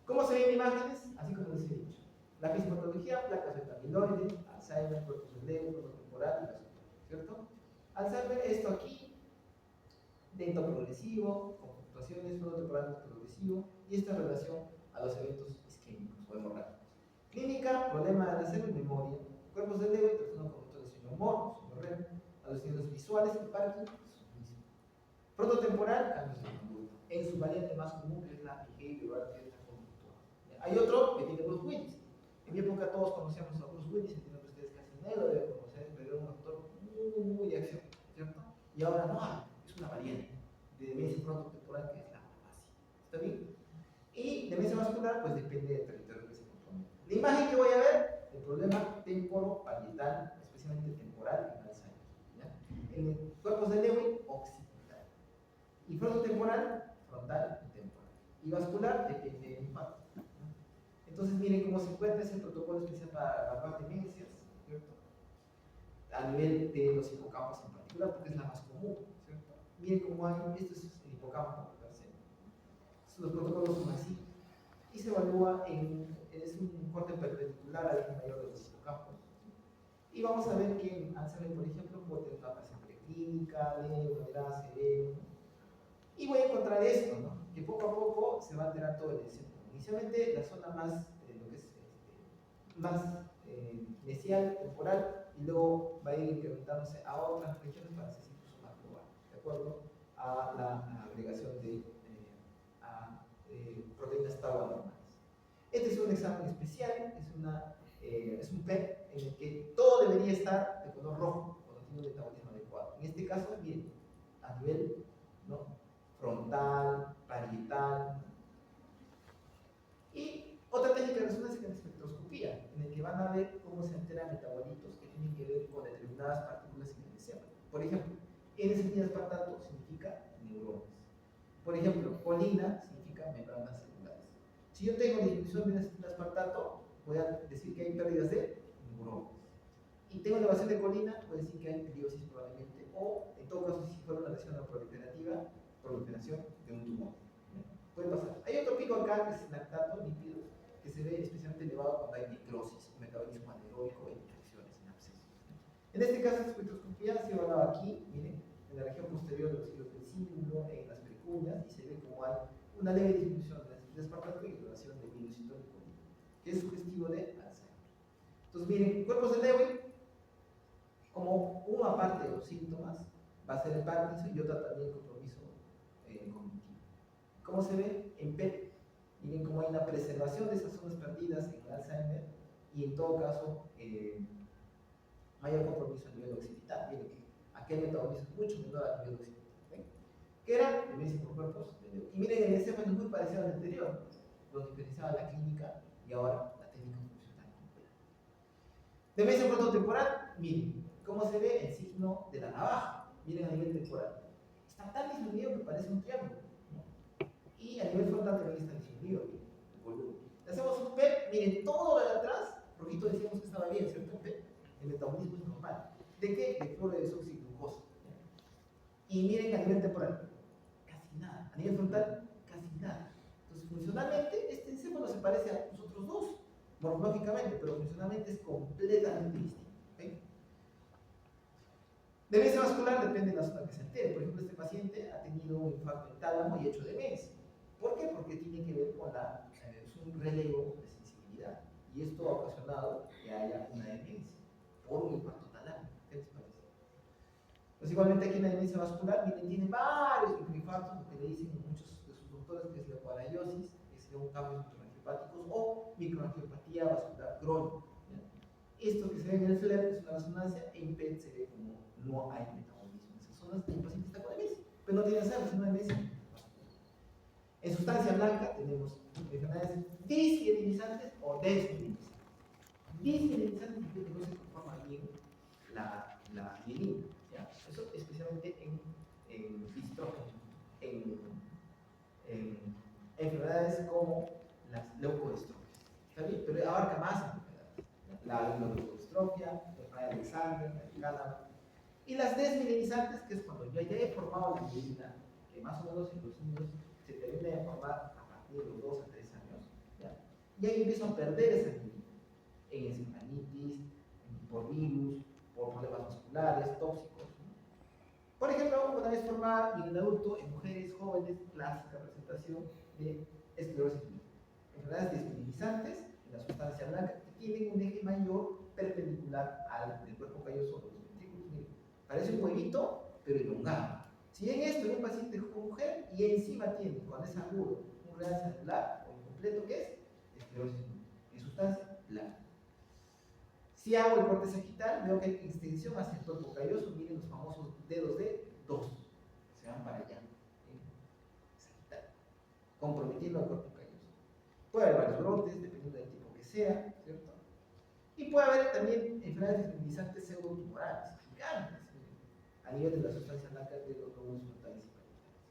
¿Cómo se ven imágenes? Así como les he dicho. La fisiopatología, placas beta-amiloides, Alzheimer, corpus de Lewy, frontotemporal y vascular, ¿cierto? Alzheimer, esto aquí, lento progresivo, con fluctuaciones, frontotemporal progresivo, y esta relación a los eventos isquémicos o hemorrágicos. Clínica, problema de la célula y memoria, cuerpos de Lewy, trastorno conductual de sueño mono, sueño REM, alucinaciones visuales y parkinsonismo. Frontotemporal, cambios de conducta, en su variante más común, que es la behavioral, que es la conductual. Hay otro que tiene Bruce Willis. En mi época todos conocíamos a Bruce Willis, entiendo que ustedes casi nadie lo deben conocer, pero era un actor muy de acción, ¿cierto? Y ahora no hay, es una variante de demencia frontotemporal que es la afasia. ¿Está bien? Y demencia vascular, pues depende del territorio que se compromete. La imagen que voy a ver, el problema temporoparietal, especialmente temporal en Alzheimer. ¿Ya? En cuerpos de Lewy, occipital. Y frontotemporal, frontal y temporal. Y vascular, depende del infarto. Entonces, miren cómo se encuentra ese protocolo especial para evaluar demencias, ¿cierto? A nivel de los hipocampos en particular, porque es la más común, ¿cierto? Miren cómo hay, esto es el hipocampo, los protocolos son así, y se evalúa es un corte perpendicular al eje mayor de los hipocampos. Y vamos a ver que en Alzheimer, por ejemplo, puede tener una fase preclínica, leve, moderada, severa, ¿no? Y voy a encontrar esto, ¿no? Que poco a poco se va a alterar todo el escenario. Inicialmente la zona más, lo que es más mesial, temporal, y luego va a ir incrementándose a otras regiones para hacerse incluso más global, de acuerdo a la agregación de proteínas tau anormales. Este es un examen especial, es un PET en el que todo debería estar de color rojo cuando tiene un metabolismo adecuado. En este caso, miren, a nivel, ¿no?, frontal, parietal. Y otra técnica de resonancia es la espectroscopía, en el que van a ver cómo se alteran metabolitos que tienen que ver con determinadas partículas en el cerebro. Por ejemplo, N-acetilespartato significa neuronas. Por ejemplo, colina significa membranas celulares. Si yo tengo disminución de N-acetilespartato, voy a decir que hay pérdidas de neuronas. Y tengo elevación de colina, puede decir que hay pidiosis probablemente, o en todo caso, si fuera una lesión no proliferativa, proliferación de un tumor. Puede pasar. Hay otro pico acá que es lactato lípidos, que se ve especialmente elevado cuando hay necrosis, metabolismo anaeróbico e infecciones en abscesos. En este caso, la espectroscopía se evalúa aquí, miren, en la región posterior de los hilos del cíngulo, en las precuñas, y se ve como hay una leve disminución de espartato y elevación de minocitol y colina, que es sugestivo de Alzheimer. Entonces, miren, cuerpos de Lewy, como una parte de los síntomas, va a ser el Parkinson y otra también el compromiso cognitivo. ¿Cómo se ve? En PET, miren cómo hay una preservación de esas zonas perdidas en el Alzheimer y en todo caso, mayor compromiso a nivel occipital. Miren que aquel metabolismo es mucho menor a nivel occipital. ¿Ven? Que era demencia por cuerpos de Lewy. Y miren, el esquema es muy parecido al anterior, donde diferenciaba la clínica y ahora la técnica funcional completa. Demencia frontotemporal, miren, ¿cómo se ve el signo de la navaja? Miren a nivel temporal. Está tan disminuido que parece un triángulo, ¿no? Y a nivel frontal también está disminuido el volumen. Le hacemos un PET, miren, todo lo de atrás, rojito decíamos que estaba bien, ¿cierto? Un PET, el metabolismo es normal. ¿De qué? De cloro de desoxiglucosa. Y miren a nivel temporal, casi nada. A nivel frontal, casi nada. Entonces, funcionalmente, este encéfalo se parece a los otros dos, morfológicamente, pero funcionalmente es completamente distinto. ¿Okay? Demencia vascular depende de la zona que se altere. Por ejemplo, este paciente ha tenido un infarto en tálamo y hecho demencia. ¿Por qué? Porque tiene que ver con es un relevo de sensibilidad. Y esto ha ocasionado que haya una demencia por un infarto talámico. ¿Qué les parece? Pues igualmente aquí en la demencia vascular, miren, tiene varios microinfartos, lo que le dicen muchos de sus doctores que es leucoaraiosis, que es un cambio microangiopáticos o microangiopatía vascular crónica. Esto que se ve en el FLER es una resonancia, en PET se ve como no hay metabolismo en esas zonas y el paciente está con demencia, pero no tiene sangre, sino demencia vascular. En sustancia blanca tenemos enfermedades dismielizantes o desmielizantes. Dismielizantes es que no se conforma bien la mielina. Eso especialmente en distrógenos, en enfermedades como las leucodistrofias. ¿Está bien? Pero abarca más enfermedades. La leucodistrofia, la enfermedad de Alexander, la de Gallagher. Y las desmielinizantes, que es cuando yo ya he formado la mielina, que más o menos en los niños se termina de formar a partir de los 2 a 3 años, ¿ya? Y ahí empiezo a perder esa mielina. En encefalitis, por virus, por problemas vasculares, tóxicos. Por ejemplo, una vez formada y en el adulto, en mujeres jóvenes, clásica presentación de esclerosis múltiple. Enfermedades desmielizantes en la sustancia blanca que tienen un eje mayor perpendicular al del cuerpo calloso de los ventrículos. Miren, parece un huevito, pero elongado. Si ven esto en un paciente mujer y encima tiene, cuando es agudo, un real celular o incompleto, ¿qué es? Esclerosis múltiple. En sustancia blanca. Si hago el corte sagital, veo que hay extensión hacia el cuerpo calloso. Miren los famosos dedos de 2, se van para allá, sagital, comprometiendo al cuerpo calloso. Puede haber varios brotes, dependiendo del tipo que sea, ¿cierto? Y puede haber también enfermedades desmielizantes pseudotumorales, gigantes, a nivel de la sustancia blanca de los glóbulos frontales y parietales.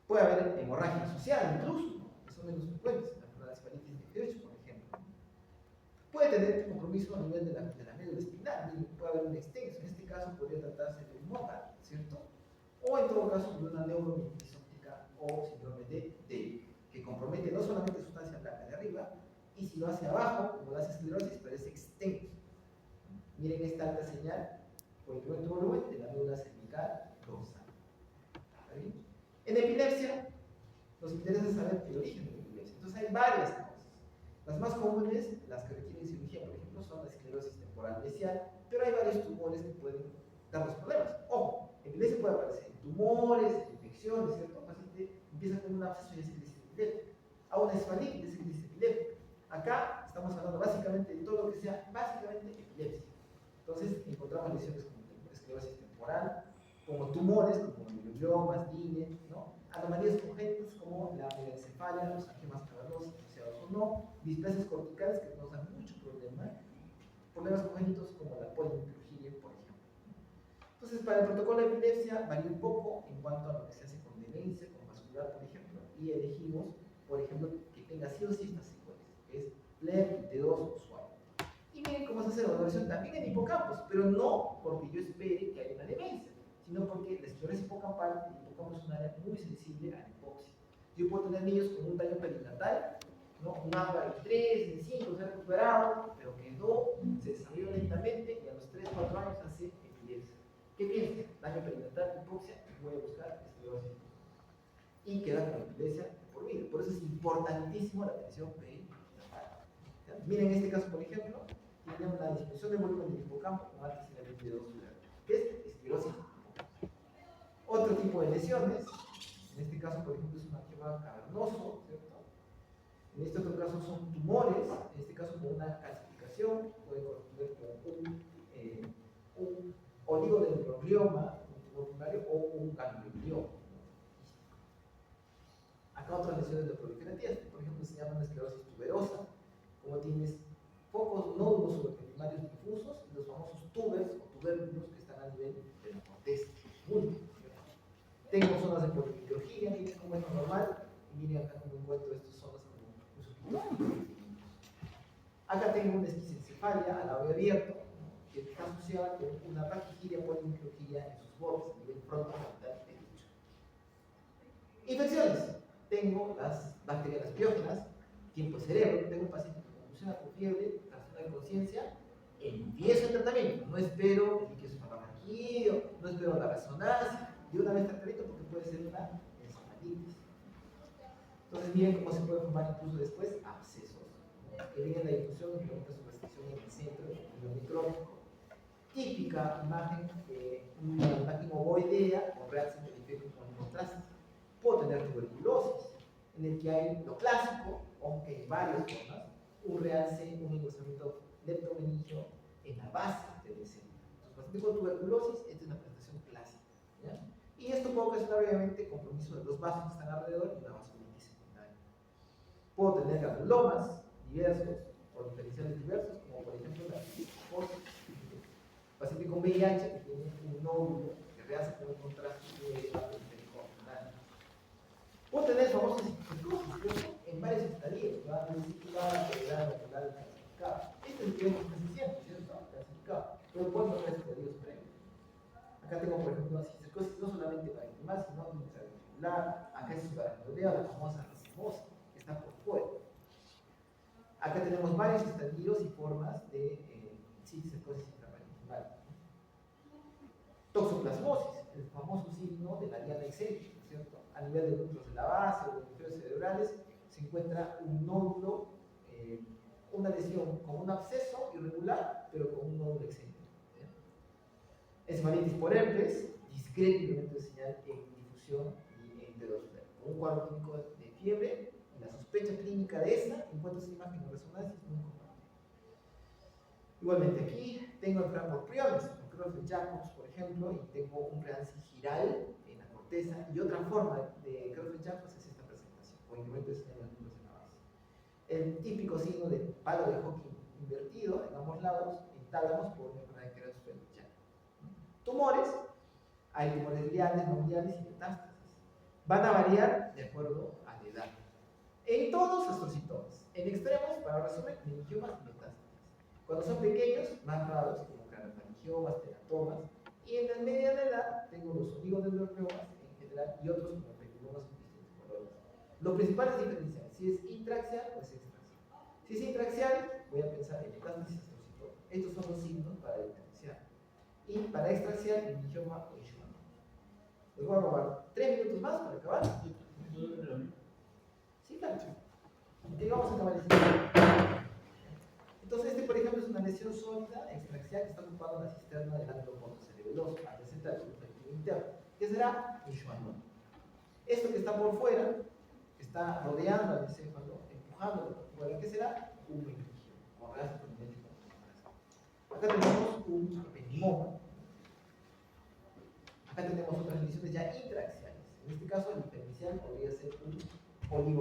Puede haber hemorragia social, incluso, ¿no? Que son menos frecuentes, la enfermedad de espalitis de Hirsch, por ejemplo. Puede tener compromiso a nivel de la médula espinal, puede haber un extenso, en este caso podría tratarse de un MOGA, ¿cierto? O en todo caso de una neuromielitis óptica o síndrome de Day, que compromete no solamente sustancia blanca de arriba, y si lo hace abajo, como lo hace esclerosis, pero es extenso. Miren esta alta señal por incremento de volumen de la médula cervical dorsal. ¿Está bien? En epilepsia, nos interesa saber el origen de la epilepsia. Entonces hay varias causas. Las más comunes, las que requieren cirugía, por ejemplo, son la esclerosis temporal mesial, pero hay varios tumores que pueden darnos problemas. Ojo, epilepsia puede aparecer en tumores, infecciones, ¿cierto? El paciente empieza con una absceso y es crisis epiléptica, a una esfalitis y es crisis epiléptica. Acá estamos hablando básicamente de todo lo que sea básicamente epilepsia. Entonces encontramos lesiones como esclerosis temporal, como tumores, como gliomas, DINE, ¿no? Anomalías congénitas como la megaencefalia, los angiomas cavernosos, asociados o no, displasias corticales que nos dan mucho problema, problemas congénitos como la polimicrogiria, por ejemplo. Entonces, para el protocolo de epilepsia varía un poco en cuanto a lo que se hace con demencia, con vascular, por ejemplo, y elegimos, por ejemplo, que tenga sí o sí estas secuelas, que es FLER, T2 o SWAP. Y miren cómo se hace la evaluación también en hipocampos, pero no porque yo espere que haya una demencia, sino porque la esclerosis hipocampal, el hipocampo es un área muy sensible a la hipoxia. Yo puedo tener niños con un daño perinatal, ¿no? Un AMBA en 3, en 5, se ha recuperado, pero quedó, se desarrolló lentamente y a los 3, 4 años hace epilepsia. ¿Qué piensas? Daño perinatal, hipoxia, voy a buscar esclerosis. Y queda con epilepsia por vida. Por eso es importantísimo la atención perinatal. Miren este caso, por ejemplo, tiene una disminución del volumen del hipocampo con alta señalización de 2 que es esclerosis. Otro tipo de lesiones, en este caso, por ejemplo, es un angioma cavernoso, ¿cierto? En este otro caso son tumores, en este caso con una calcificación, puede corresponder con un oligodendroglioma, un tumor primario, o un ganglioma. Acá otras lesiones de proliferativas, por ejemplo, se llama esclerosis tuberosa, como tienes pocos nódulos subarticulares difusos y los famosos tubers o tubérculos que están a nivel de la corteza. Tengo zonas de polimicrogilia, miren cómo es lo normal, y miren acá cómo encuentro estas zonas como un poquito. Acá tengo una esquisencefalia al labio abierto, que está asociada con una braquigiria polimicrogilia en sus bordes, a nivel frontal derecho. Infecciones. Tengo las bacterias biógenas, tiempo cerebro, tengo un paciente que convulsiona con fiebre, trastorno de conciencia, empiezo el tratamiento, no espero el líquido cefalorraquídeo, no espero la resonancia, de una vez tratamiento porque puede ser una encefalitis. Entonces miren cómo se puede formar incluso después abscesos, que viene la difusión y pregunta su restricción en el centro del micrótico. Típica imagen, una imagen ovoidea o real periférico con contraste. Puedo tener tuberculosis, en el que hay lo clásico, aunque hay varias formas, un realce, un engrosamiento leptomeningio en la base del escenario. Entonces, paciente con tuberculosis, esta es una presentación clásica. ¿Ya? Y esto puede ocasionar obviamente compromiso de los vasos que están alrededor y una vasculitis secundaria. Puedo tener granulomas diversos o diferenciales diversos, como por ejemplo la cisticercosis. Paciente con VIH que tiene un nódulo que realza con el contraste de la periférico abdominal. Puedo tener famosas cisticercosis en varios estadios, ¿verdad? Vesicular, federal, ocular, calcificado. Este es el que vemos casi siempre, ¿cierto? Calcificado. Pero puedo encontrar estadios previos. Acá tengo, por ejemplo, una cisticercosis no solamente parenquimal, sino intraventricular. Acá es subaracnoidea, la famosa racemosa, que está por fuera. Acá tenemos varios estadios y formas de cisticercosis intraparenquimal. Toxoplasmosis, el famoso signo de la diana excéntrica, ¿cierto? A nivel de núcleos de la base o de núcleos cerebrales se encuentra un nódulo, una lesión con un absceso irregular, pero con un nódulo excéntrico. Encefalitis por herpes, discreto elemento de señal en difusión y enterosfera. Con un cuadro clínico de fiebre, y la sospecha clínica de esta, encuentro esa imagen en resonancia, es muy importante. Igualmente aquí tengo enfermedad por priones, por Creutzfeldt-Jacobs, por ejemplo, y tengo un realce giral en la corteza, y otra forma de Creutzfeldt-Jacobs es esta presentación, con incremento de señal en los núcleos de la base. El típico signo de palo de Hawking invertido en ambos lados, en tálamos por una enfermedad de Creutzfeldt-Jacobs. Tumores, hay tumores gliales, no gliales y metástasis. Van a variar de acuerdo a la edad. En todos astrocitomas. En extremos, para resumen, meningiomas y metástasis. Cuando son pequeños, más raros, como craniofaringiomas, teratomas. Y en la mediana edad, tengo los oligodendrogliomas en general y otros como pepilomas con distintos colores. Lo principal es diferenciar si es intraxial o es extraxial. Si es intraxial, voy a pensar en metástasis astrocitoma. Estos son los signos para diferenciar. Y para extraxial, el meningoma o ishmael. Les voy a robar 3 minutos más para acabar. Sí, claro. Y vamos a acabar el siguiente. Entonces, este, por ejemplo, es una lesión sólida extraxial que está ocupando la cisterna del ángulo pontocerebeloso adyacente al subjetivo interno, que será ishmael. Esto que está por fuera, que está rodeando al encéfalo, empujándolo por fuera, ¿qué será? Un meningioma, o real prominente. Acá tenemos un ependimoma. Acá tenemos otras lesiones ya intraaxiales. En este caso, el diferencial podría ser un oligo.